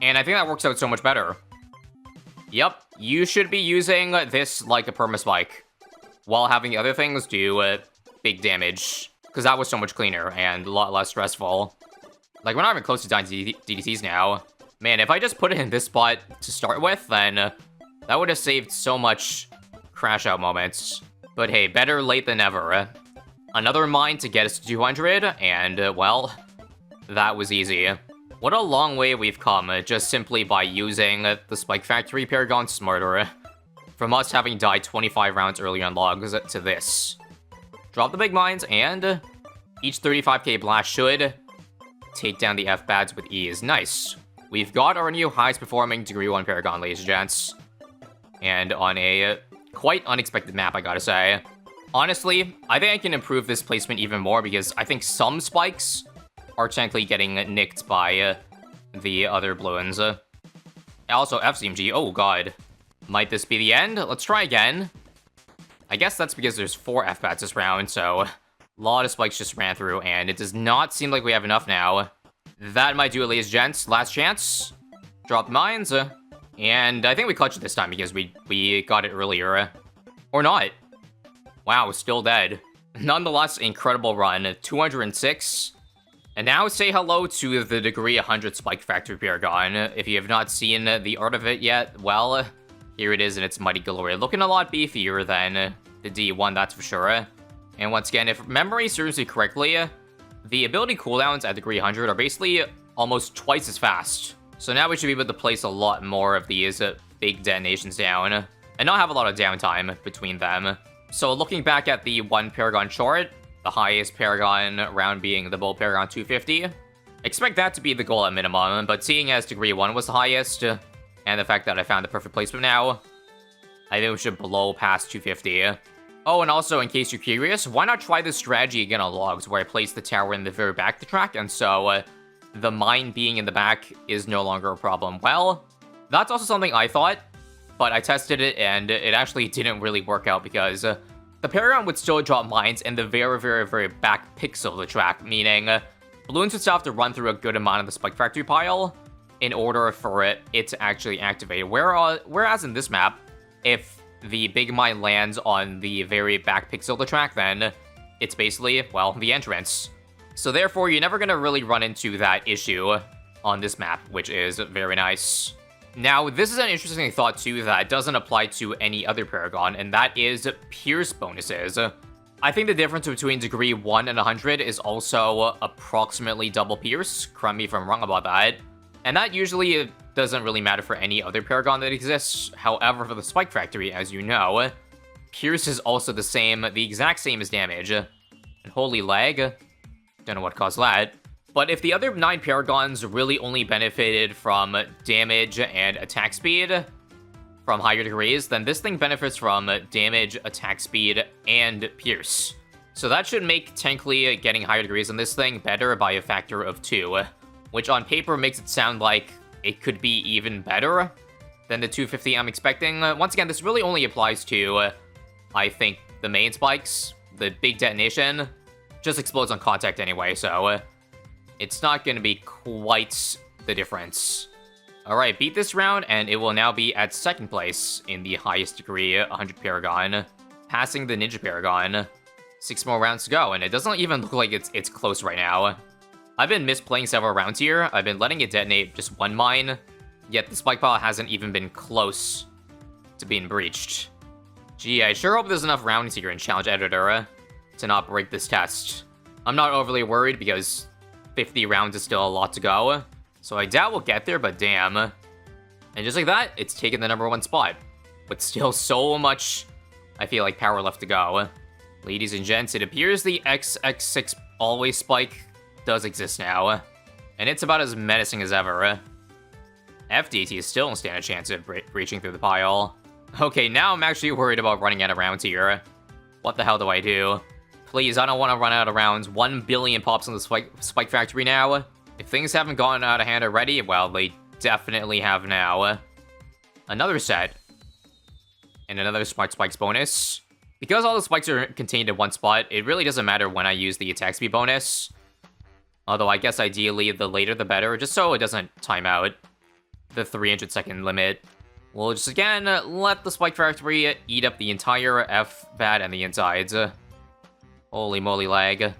And I think that works out so much better. Yep, you should be using this like a permaspike, while having the other things do big damage. Because that was so much cleaner and a lot less stressful. Like, we're not even close to dying to DDTs now. Man, if I just put it in this spot to start with, then that would have saved so much crash out moments. But hey, better late than never. Another mine to get us to 200, and, well, that was easy. What a long way we've come, just simply by using the Spike Factory Paragon smarter. From us having died 25 rounds earlier on logs to this. Drop the big mines, and each 35k blast should take down the F-Bads with ease. Nice. We've got our new highest performing Degree 1 Paragon, ladies and gents. And on a quite unexpected map, I gotta say. Honestly, I think I can improve this placement even more because I think some spikes are technically getting nicked by the other balloons. Also, FCMG, oh god. Might this be the end? Let's try again. I guess that's because there's 4 F-Bats this round, so a lot of spikes just ran through, and it does not seem like we have enough now. That might do it, ladies and gents. Last chance. Drop mines. And I think we clutched it this time because we got it earlier. Or not. Wow, still dead. Nonetheless, incredible run. 206. And now say hello to the Degree 100 Spike Factory Paragon. If you have not seen the art of it yet, well, here it is in its mighty glory. Looking a lot beefier than the D1, that's for sure. And once again, if memory serves me correctly, the ability cooldowns at Degree 100 are basically almost twice as fast. So now we should be able to place a lot more of these big detonations down, and not have a lot of downtime between them. So looking back at the one Paragon chart, the highest Paragon round being the Bull Paragon 250, expect that to be the goal at minimum, but seeing as Degree 1 was the highest, and the fact that I found the perfect placement now, I think we should blow past 250. Oh, and also, in case you're curious, why not try this strategy again on logs, where I place the tower in the very back of the track, and so the mine being in the back is no longer a problem. Well, that's also something I thought, but I tested it, and it actually didn't really work out, because the Paragon would still drop mines in the very, very, very back pixel of the track, meaning balloons would still have to run through a good amount of the Spike Factory pile in order for it to actually activate. Whereas in this map, if the big mine lands on the very back pixel of the track, then it's basically, well, the entrance. So therefore, you're never gonna really run into that issue on this map, which is very nice. Now, this is an interesting thought too that doesn't apply to any other Paragon, and that is Pierce bonuses. I think the difference between Degree 1 and 100 is also approximately double Pierce. Correct me if I'm wrong about that. And that usually doesn't really matter for any other Paragon that exists. However, for the Spike Factory, as you know, Pierce is also the exact same as damage. And holy lag. Don't know what caused that. But if the other 9 Paragons really only benefited from damage and attack speed from higher degrees, then this thing benefits from damage, attack speed, and Pierce. So that should make technically getting higher degrees on this thing better by a factor of 2. Which on paper makes it sound like it could be even better than the 250 I'm expecting. Once again, this really only applies to, I think, the main spikes. The big detonation just explodes on contact anyway, so it's not going to be quite the difference. Alright, beat this round, and it will now be at 2nd place in the highest degree 100 Paragon, passing the Ninja Paragon. 6 more rounds to go, and it doesn't even look like it's close right now. I've been misplaying several rounds here. I've been letting it detonate just one mine, yet the spike pile hasn't even been close to being breached. Gee, I sure hope there's enough rounds here in Challenge Editor to not break this test. I'm not overly worried because 50 rounds is still a lot to go, so I doubt we'll get there, but damn. And just like that, it's taken the #1 spot, but still so much, I feel like, power left to go. Ladies and gents, it appears the XX6 always spike does exist now, and it's about as menacing as ever. FDT still don't stand a chance of breaching through the pile. Okay, now I'm actually worried about running out of rounds here. What the hell do I do? Please, I don't want to run out of rounds. 1 billion pops on the Spike Factory now. If things haven't gone out of hand already, well, they definitely have now. Another set. And another Smart Spikes bonus. Because all the spikes are contained in one spot, it really doesn't matter when I use the attack speed bonus. Although I guess ideally the later the better, just so it doesn't time out the 300-second limit. We'll just again let the Spike Factory eat up the entire F-Bat and the insides. Holy moly lag.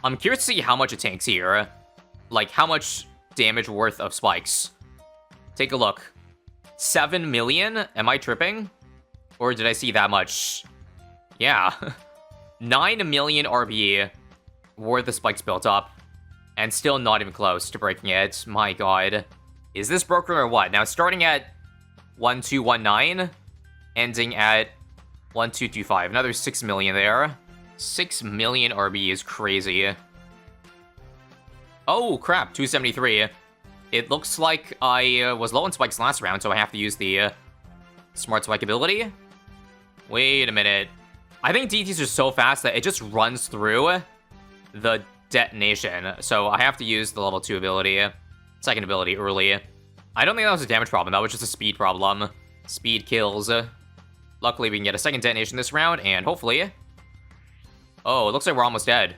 I'm curious to see how much it tanks here. Like, how much damage worth of spikes. Take a look. 7 million? Am I tripping? Or did I see that much? Yeah. 9 million RB worth of spikes built up. And still not even close to breaking it. My god. Is this broken or what? Now, starting at 1219, ending at 1225. Another 6 million there. 6 million RB is crazy. Oh, crap. 273. It looks like I was low on spikes last round, so I have to use the smart spike ability. Wait a minute. I think DTs are so fast that it just runs through the detonation. So I have to use the level 2 ability, second ability early. I don't think that was a damage problem. That was just a speed problem. Speed kills. Luckily, we can get a second detonation this round, and hopefully... Oh, it looks like we're almost dead.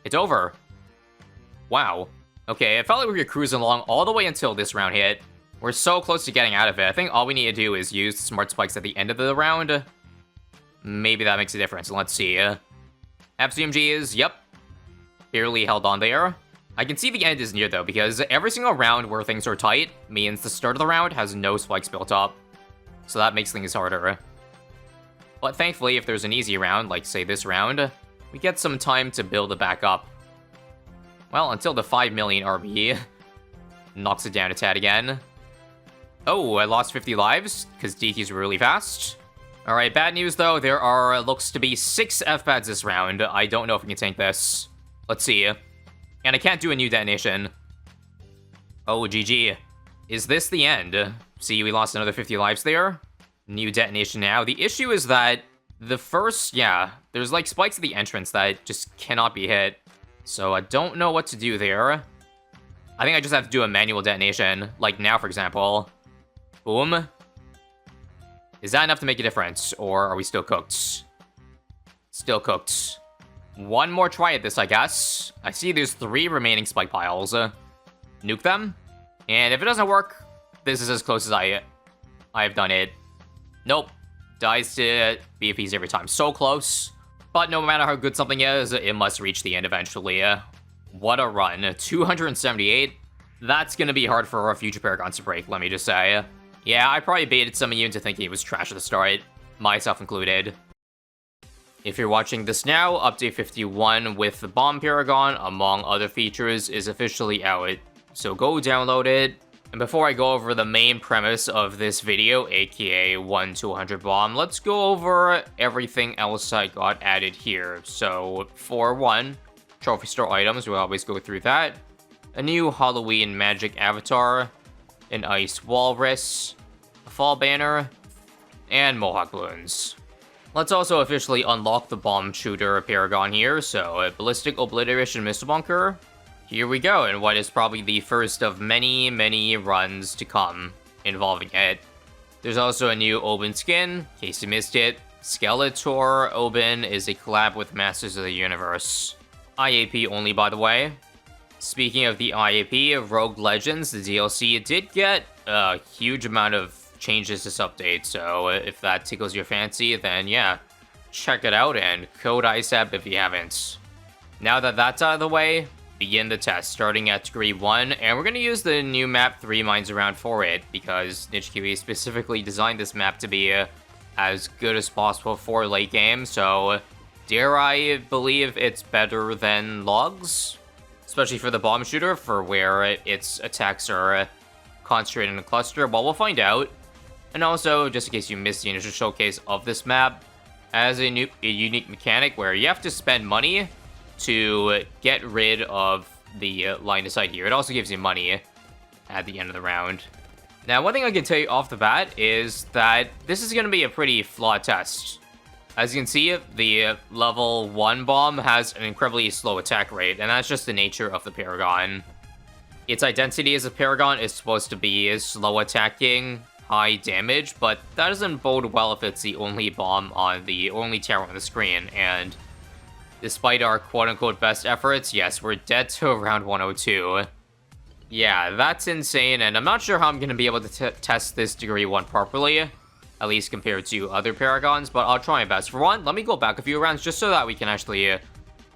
It's over. Wow. Okay, it felt like we were cruising along all the way until this round hit. We're so close to getting out of it. I think all we need to do is use smart spikes at the end of the round. Maybe that makes a difference. Let's see. FCMG is, yep, barely held on there. I can see the end is near, though, because every single round where things are tight means the start of the round has no spikes built up. So that makes things harder. But thankfully, if there's an easy round, like, say, this round, we get some time to build it back up. Well, until the 5 million RB knocks it down a tad again. Oh, I lost 50 lives, because DTs were really fast. Alright, bad news, though. There are, looks to be 6 F-Pads this round. I don't know if we can tank this. Let's see. And I can't do a new detonation. Oh, GG. Is this the end? See, we lost another 50 lives there. New detonation now. The issue is that the first, yeah, there's like spikes at the entrance that just cannot be hit. So I don't know what to do there. I think I just have to do a manual detonation. Like now, for example. Boom. Is that enough to make a difference? Or are we still cooked? Still cooked. One more try at this, I guess. I see there's 3 remaining spike piles. Nuke them. And if it doesn't work, this is as close as I've done it. Nope. Dies to BFEs every time. So close. But no matter how good something is, it must reach the end eventually. What a run. 278. That's gonna be hard for our future Paragons to break, let me just say. Yeah, I probably baited some of you into thinking it was trash at the start. Myself included. If you're watching this now, Update 51 with the Bomb Paragon, among other features, is officially out. So go download it. And before I go over the main premise of this video, aka 1 to 100 bomb, let's go over everything else I got added here. So, for 1, trophy store items, we'll always go through that. A new Halloween magic avatar, an ice walrus, a fall banner, and mohawk balloons. Let's also officially unlock the bomb shooter Paragon here, so a ballistic obliteration missile bunker. Here we go, and what is probably the first of many, many runs to come involving it. There's also a new Oben skin, in case you missed it. Skeletor Oben is a collab with Masters of the Universe. IAP only, by the way. Speaking of the IAP, Rogue Legends, the DLC, did get a huge amount of changes this update, so if that tickles your fancy, then yeah, check it out and code ISAB if you haven't. Now that that's out of the way, begin the test, starting at degree 1, and we're going to use the new map 3 Mines Around for it, because NichKiwi specifically designed this map to be as good as possible for late game, so dare I believe it's better than Logs? Especially for the bomb shooter, for where its attacks are concentrated in a cluster. Well, we'll find out. And also, just in case you missed the initial showcase of this map, as a unique mechanic where you have to spend money to get rid of the line of sight here. It also gives you money at the end of the round. Now, one thing I can tell you off the bat is that this is going to be a pretty flawed test. As you can see, the level 1 bomb has an incredibly slow attack rate, and that's just the nature of the Paragon. Its identity as a Paragon is supposed to be slow attacking, high damage, but that doesn't bode well if it's the only bomb on the only tower on the screen, and despite our quote-unquote best efforts, yes, we're dead to around 102. Yeah, that's insane, and I'm not sure how I'm going to be able to test this degree 1 properly, at least compared to other Paragons, but I'll try my best. For one, let me go back a few rounds just so that we can actually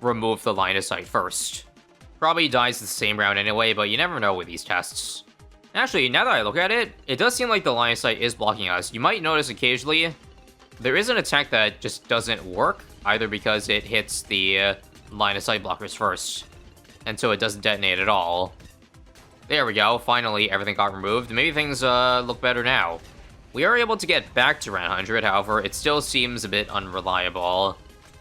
remove the line of sight first. Probably dies the same round anyway, but you never know with these tests. Actually, now that I look at it, it does seem like the line of sight is blocking us. You might notice occasionally there is an attack that just doesn't work, either because it hits the line of sight blockers first, and so it doesn't detonate at all. There we go, finally everything got removed. Maybe things look better now. We are able to get back to round 100, however, it still seems a bit unreliable.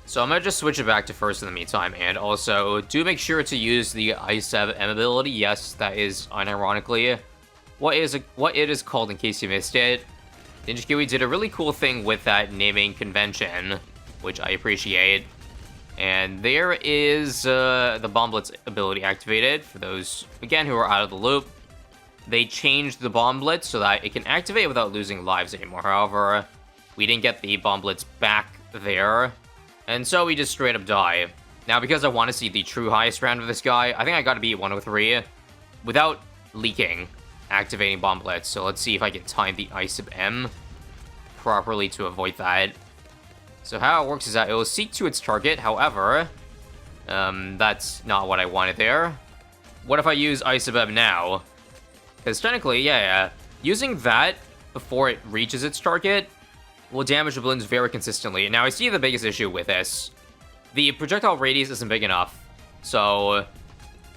So I'm gonna just switch it back to first in the meantime, and also do make sure to use the ISAB ability. Yes, that is unironically what it is called in case you missed it. Ninja Kiwi did a really cool thing with that naming convention, which I appreciate. And there is the Bomb Blitz ability activated for those, again, who are out of the loop. They changed the Bomb Blitz so that it can activate without losing lives anymore. However, we didn't get the Bomb Blitz back there, and so we just straight up die. Now, because I want to see the true highest round of this guy, I think I got to beat 103 without leaking activating Bomb Blitz. So let's see if I can time the ISAB M properly to avoid that. So how it works is that it will seek to its target, however, that's not what I wanted there. What if I use ISAB now? Because technically, yeah, using that before it reaches its target will damage the balloons very consistently. Now, I see the biggest issue with this. The projectile radius isn't big enough, so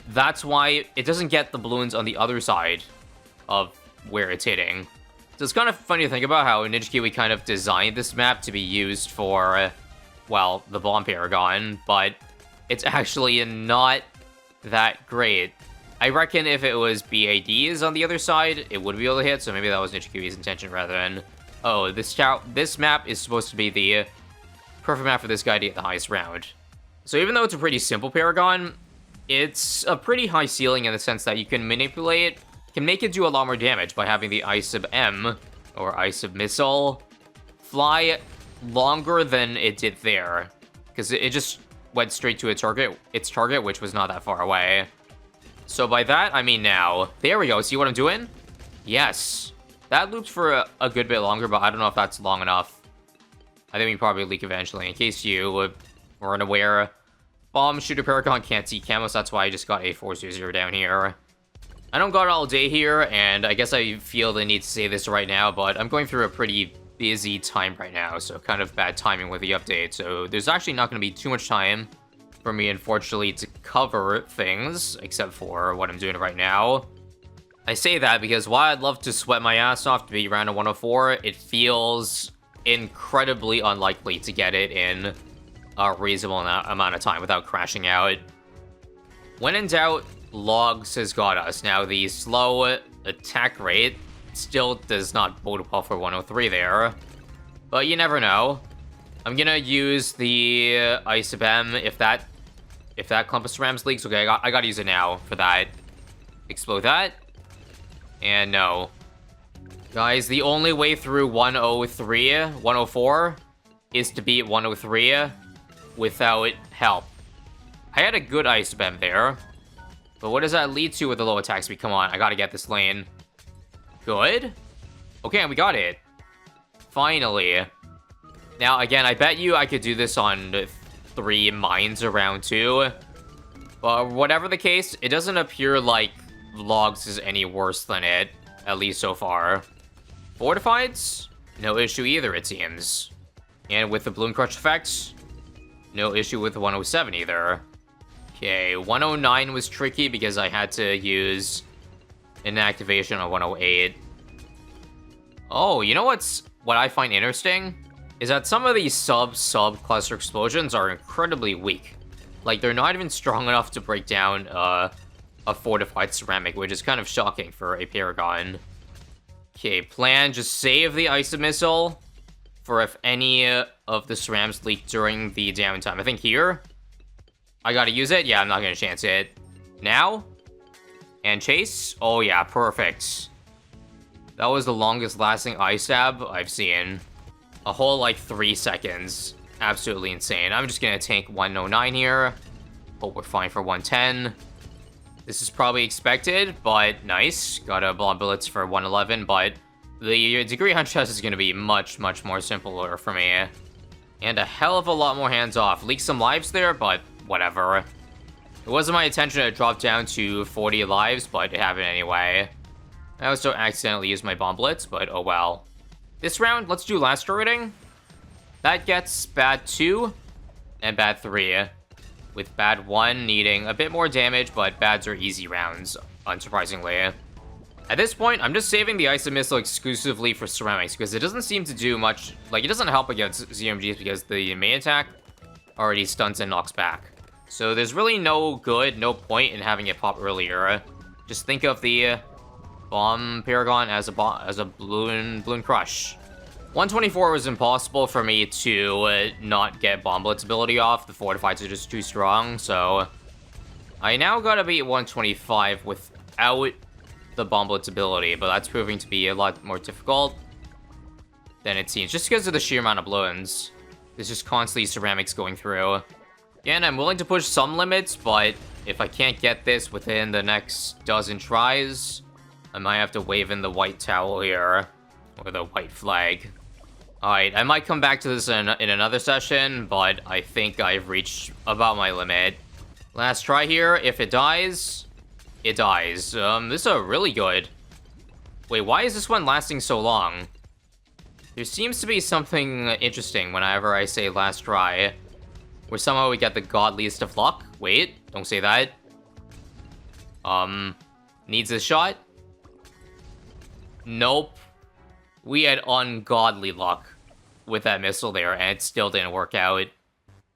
that's why it doesn't get the balloons on the other side of where it's hitting. So it's kind of funny to think about how Ninja Kiwi kind of designed this map to be used for, well, the Bomb Paragon, but it's actually not that great. I reckon if it was BADs on the other side, it would be able to hit, so maybe that was Ninja Kiwi's intention rather than, oh, this map is supposed to be the perfect map for this guy to get the highest round. So even though it's a pretty simple Paragon, it's a pretty high ceiling in the sense that you can manipulate it, can make it do a lot more damage by having the ISAB M, or ISAB missile, fly longer than it did there, because it just went straight to its target, which was not that far away. So by that, I mean now. There we go, see what I'm doing? Yes. That looped for a good bit longer, but I don't know if that's long enough. I think we probably leak eventually. In case you were unaware, Bomb Shooter Paragon can't see camos, that's why I just got a 400 down here. I don't got it all day here, and I guess I feel the need to say this right now, but I'm going through a pretty busy time right now, so kind of bad timing with the update. So there's actually not going to be too much time for me, unfortunately, to cover things, except for what I'm doing right now. I say that because while I'd love to sweat my ass off to be around a 104, it feels incredibly unlikely to get it in a reasonable amount of time without crashing out. When in doubt, Logs has got us. Now, the slow attack rate still does not bode well for 103 there, but you never know. I'm gonna use the ISAB M if that clump of cerams leaks. Okay, I gotta use it now for that. Explode that. And no. Guys, the only way through 104 is to beat 103 without help. I had a good ISAB M there, but what does that lead to with the low attack speed? Come on, I gotta get this lane. Good. Okay, we got it. Finally. Now, again, I bet you I could do this on 3 mines around 2. But whatever the case, it doesn't appear like Logs is any worse than it, at least so far. Fortifieds? No issue either, it seems. And with the Bloom Crush effect, no issue with 107 either. Okay, 109 was tricky because I had to use an activation on 108. Oh, you know what I find interesting? Is that some of these sub-cluster explosions are incredibly weak. Like, they're not even strong enough to break down a fortified ceramic, which is kind of shocking for a Paragon. Okay, plan, just save the ISAB missile for if any of the cerams leak during the downtime. I think here, I gotta use it. Yeah, I'm not gonna chance it. Now? And chase? Oh yeah, perfect. That was the longest lasting ISAB I've seen. A whole, like, 3 seconds. Absolutely insane. I'm just gonna tank 109 here. Hope we're fine for 110. This is probably expected, but nice. Got a blob bullets for 111, but the degree 100 test is gonna be much, much more simpler for me. And a hell of a lot more hands off. Leaked some lives there, but whatever. It wasn't my intention to drop down to 40 lives, but it happened anyway. I also accidentally used my bomb blitz, but oh well. This round, let's do last rating. That gets bad 2 and bad 3. With bad 1 needing a bit more damage, but bads are easy rounds, unsurprisingly. At this point, I'm just saving the ISAB missile exclusively for ceramics, because it doesn't seem to do much, like, it doesn't help against ZMGs because the main attack already stuns and knocks back. So there's really no point in having it pop earlier. Just think of the bomb Paragon as a balloon crush. 124 was impossible for me to not get bomb blitz ability off. The fortifieds are just too strong, so I now gotta be at 125 without the bomb blitz ability, but that's proving to be a lot more difficult than it seems, just because of the sheer amount of balloons. There's just constantly ceramics going through. Again, I'm willing to push some limits, but if I can't get this within the next dozen tries, I might have to wave in the white towel here, or the white flag. Alright, I might come back to this in another session, but I think I've reached about my limit. Last try here. If it dies, it dies. This is a really good... Wait, why is this one lasting so long? There seems to be something interesting whenever I say last try, where somehow we get the godliest of luck. Wait, don't say that. Needs a shot? Nope. We had ungodly luck with that missile there, and it still didn't work out.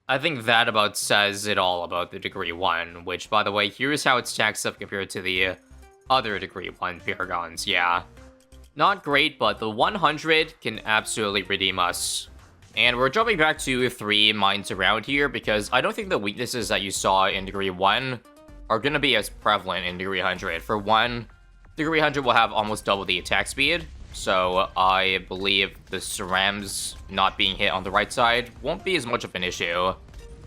I think that about says it all about the Degree 1, which, by the way, here's how it stacks up compared to the other Degree 1 Paragons, yeah. Not great, but the 100 can absolutely redeem us. And we're jumping back to 3 mines around here, because I don't think the weaknesses that you saw in Degree 1 are going to be as prevalent in Degree 100. For one, Degree 100 will have almost double the attack speed, so I believe the cerams not being hit on the right side won't be as much of an issue.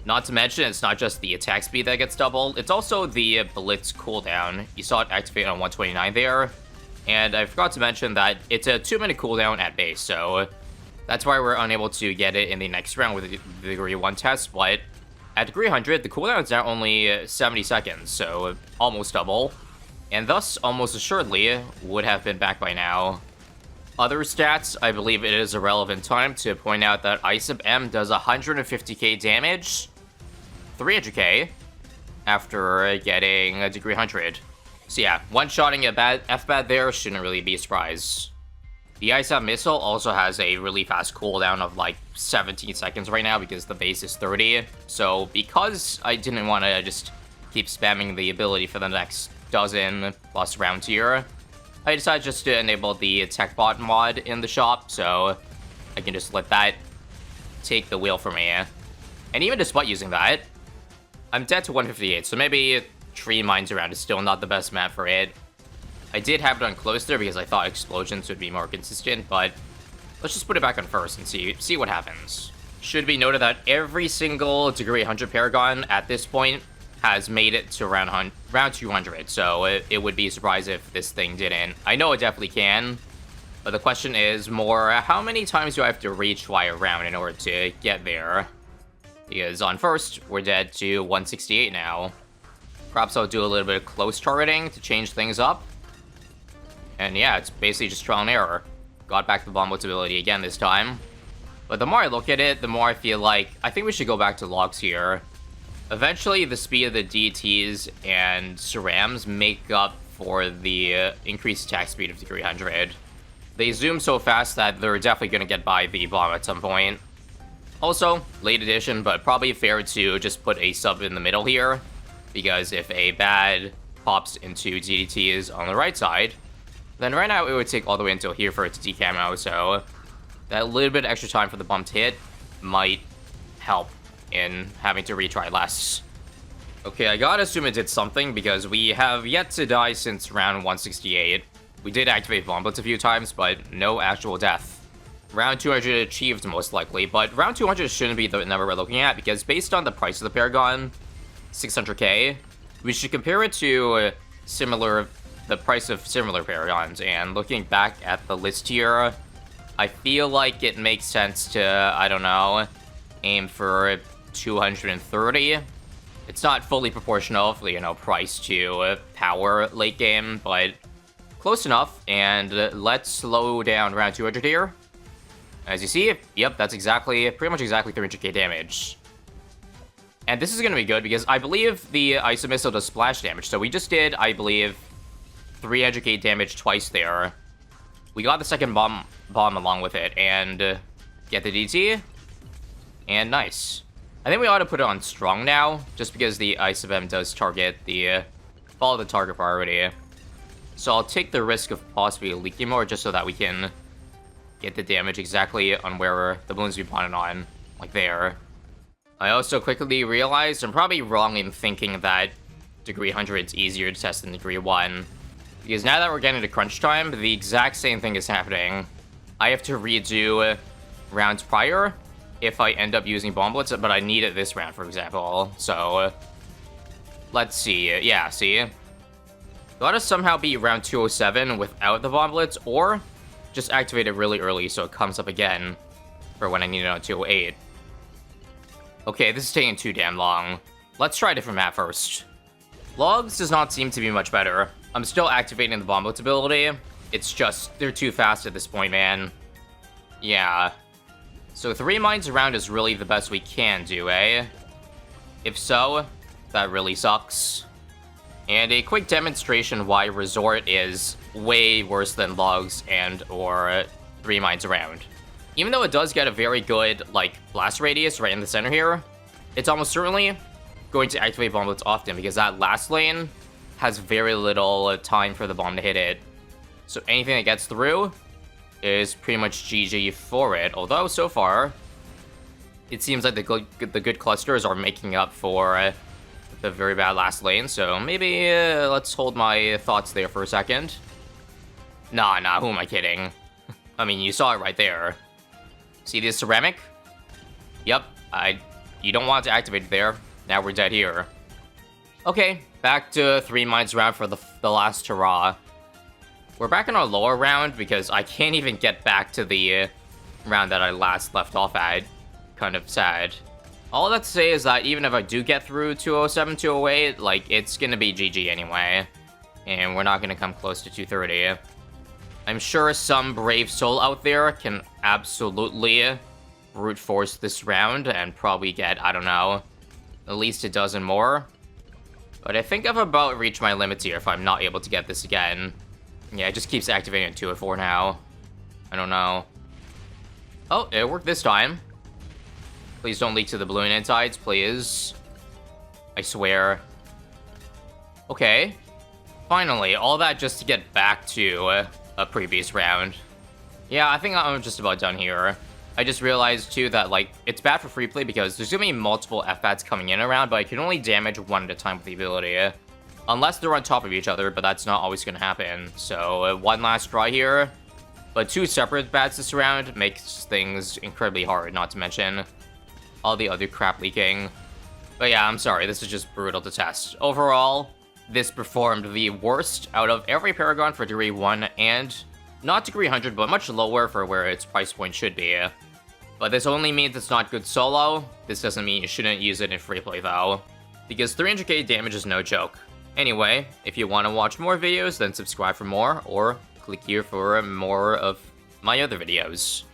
Not to mention, it's not just the attack speed that gets doubled, it's also the blitz cooldown. You saw it activate on 129 there, and I forgot to mention that it's a 2-minute cooldown at base, so that's why we're unable to get it in the next round with the Degree 1 test, but at Degree 100, the cooldown is now only 70 seconds, so almost double, and thus almost assuredly would have been back by now. Other stats, I believe it is a relevant time to point out that ISAB M does 150k damage, 300k, after getting a Degree 100. So yeah, one-shotting a bad F-bad there shouldn't really be a surprise. The ISAB missile also has a really fast cooldown of like 17 seconds right now because the base is 30. So because I didn't want to just keep spamming the ability for the next dozen plus rounds here, I decided just to enable the tech bot mod in the shop, so I can just let that take the wheel for me. And even despite using that, I'm dead to 158, so maybe 3 mines around is still not the best map for it. I did have it on close there because I thought explosions would be more consistent, but let's just put it back on first and see what happens. Should be noted that every single Degree 100 Paragon at this point has made it to round 200, so it would be a surprise if this thing didn't. I know it definitely can, but the question is more, how many times do I have to retry a round in order to get there? Because on first, we're dead to 168 now. Perhaps I'll do a little bit of close targeting to change things up. And yeah, it's basically just trial and error. Got back the bomb blitz ability again this time. But the more I look at it, the more I feel like, I think we should go back to logs here. Eventually, the speed of the DTs and cerams make up for the increased attack speed of Degree 100. They zoom so fast that they're definitely going to get by the bomb at some point. Also, late addition, but probably fair to just put a sub in the middle here, because if a bad pops into DDTs on the right side, then right now it would take all the way until here for it to decamo, so that little bit of extra time for the bump to hit might help in having to retry less. Okay, I gotta assume it did something, because we have yet to die since round 168. We did activate Bomb Blitz a few times, but no actual death. Round 200 achieved, most likely, but round 200 shouldn't be the number we're looking at, because based on the price of the Paragon, 600k, we should compare it to the price of similar Paragons, and looking back at the list here, I feel like it makes sense to, I don't know, aim for 230. It's not fully proportional, you know, price to power late game, but close enough, and let's slow down round 200 here. As you see, yep, that's pretty much exactly 300k damage. And this is going to be good, because I believe the ISAB missile does splash damage, so we just did, I believe, 300k damage twice there. We got the second bomb along with it, and get the DT, and nice. I think we ought to put it on strong now, just because the ISAB does target follow the target priority. So I'll take the risk of possibly leaking more, just so that we can get the damage exactly on where the balloons we planted on, like there. I also quickly realized I'm probably wrong in thinking that degree 100 is easier to test than degree 1. Because now that we're getting to crunch time, the exact same thing is happening. I have to redo rounds prior if I end up using Bomb Blitz, but I need it this round, for example. So, let's see. Yeah, see? Gotta somehow beat round 207 without the Bomb Blitz, or just activate it really early so it comes up again for when I need it on 208. Okay, this is taking too damn long. Let's try a different map first. Logs does not seem to be much better. I'm still activating the Bomb Blitz ability. It's just, they're too fast at this point, man. Yeah. So 3 mines around is really the best we can do, eh? If so, that really sucks. And a quick demonstration why Resort is way worse than Logs or 3 mines around. Even though it does get a very good, like, blast radius right in the center here, it's almost certainly going to activate Bomb Blitz often, because that last lane has very little time for the bomb to hit it. So anything that gets through is pretty much GG for it. Although, so far, it seems like the good clusters are making up for the very bad last lane. So maybe let's hold my thoughts there for a second. Nah, who am I kidding? I mean, you saw it right there. See this ceramic? Yep, you don't want to activate it there. Now we're dead here. Okay, back to 3 mines round for the last hurrah. We're back in our lower round because I can't even get back to the round that I last left off at. Kind of sad. All that to say is that even if I do get through 207, 208, like, it's gonna be GG anyway. And we're not gonna come close to 230. I'm sure some brave soul out there can absolutely brute force this round and probably get, I don't know, at least a dozen more. But I think I've about reached my limits here if I'm not able to get this again. Yeah, it just keeps activating at 204 now. I don't know. Oh, it worked this time. Please don't leak to the balloon insides, please. I swear. Okay. Finally, all that just to get back to a previous round. Yeah, I think I'm just about done here. I just realized, too, that, like, it's bad for free play because there's gonna be multiple F-bats coming in around, but I can only damage one at a time with the ability. Unless they're on top of each other, but that's not always gonna happen. So, one last try here. But 2 separate bats this round makes things incredibly hard, not to mention all the other crap leaking. But yeah, I'm sorry, this is just brutal to test. Overall, this performed the worst out of every Paragon for degree 1, and not degree 100, but much lower for where its price point should be. But this only means it's not good solo. This doesn't mean you shouldn't use it in free play though, because 300k damage is no joke. Anyway, if you want to watch more videos, then subscribe for more, or click here for more of my other videos.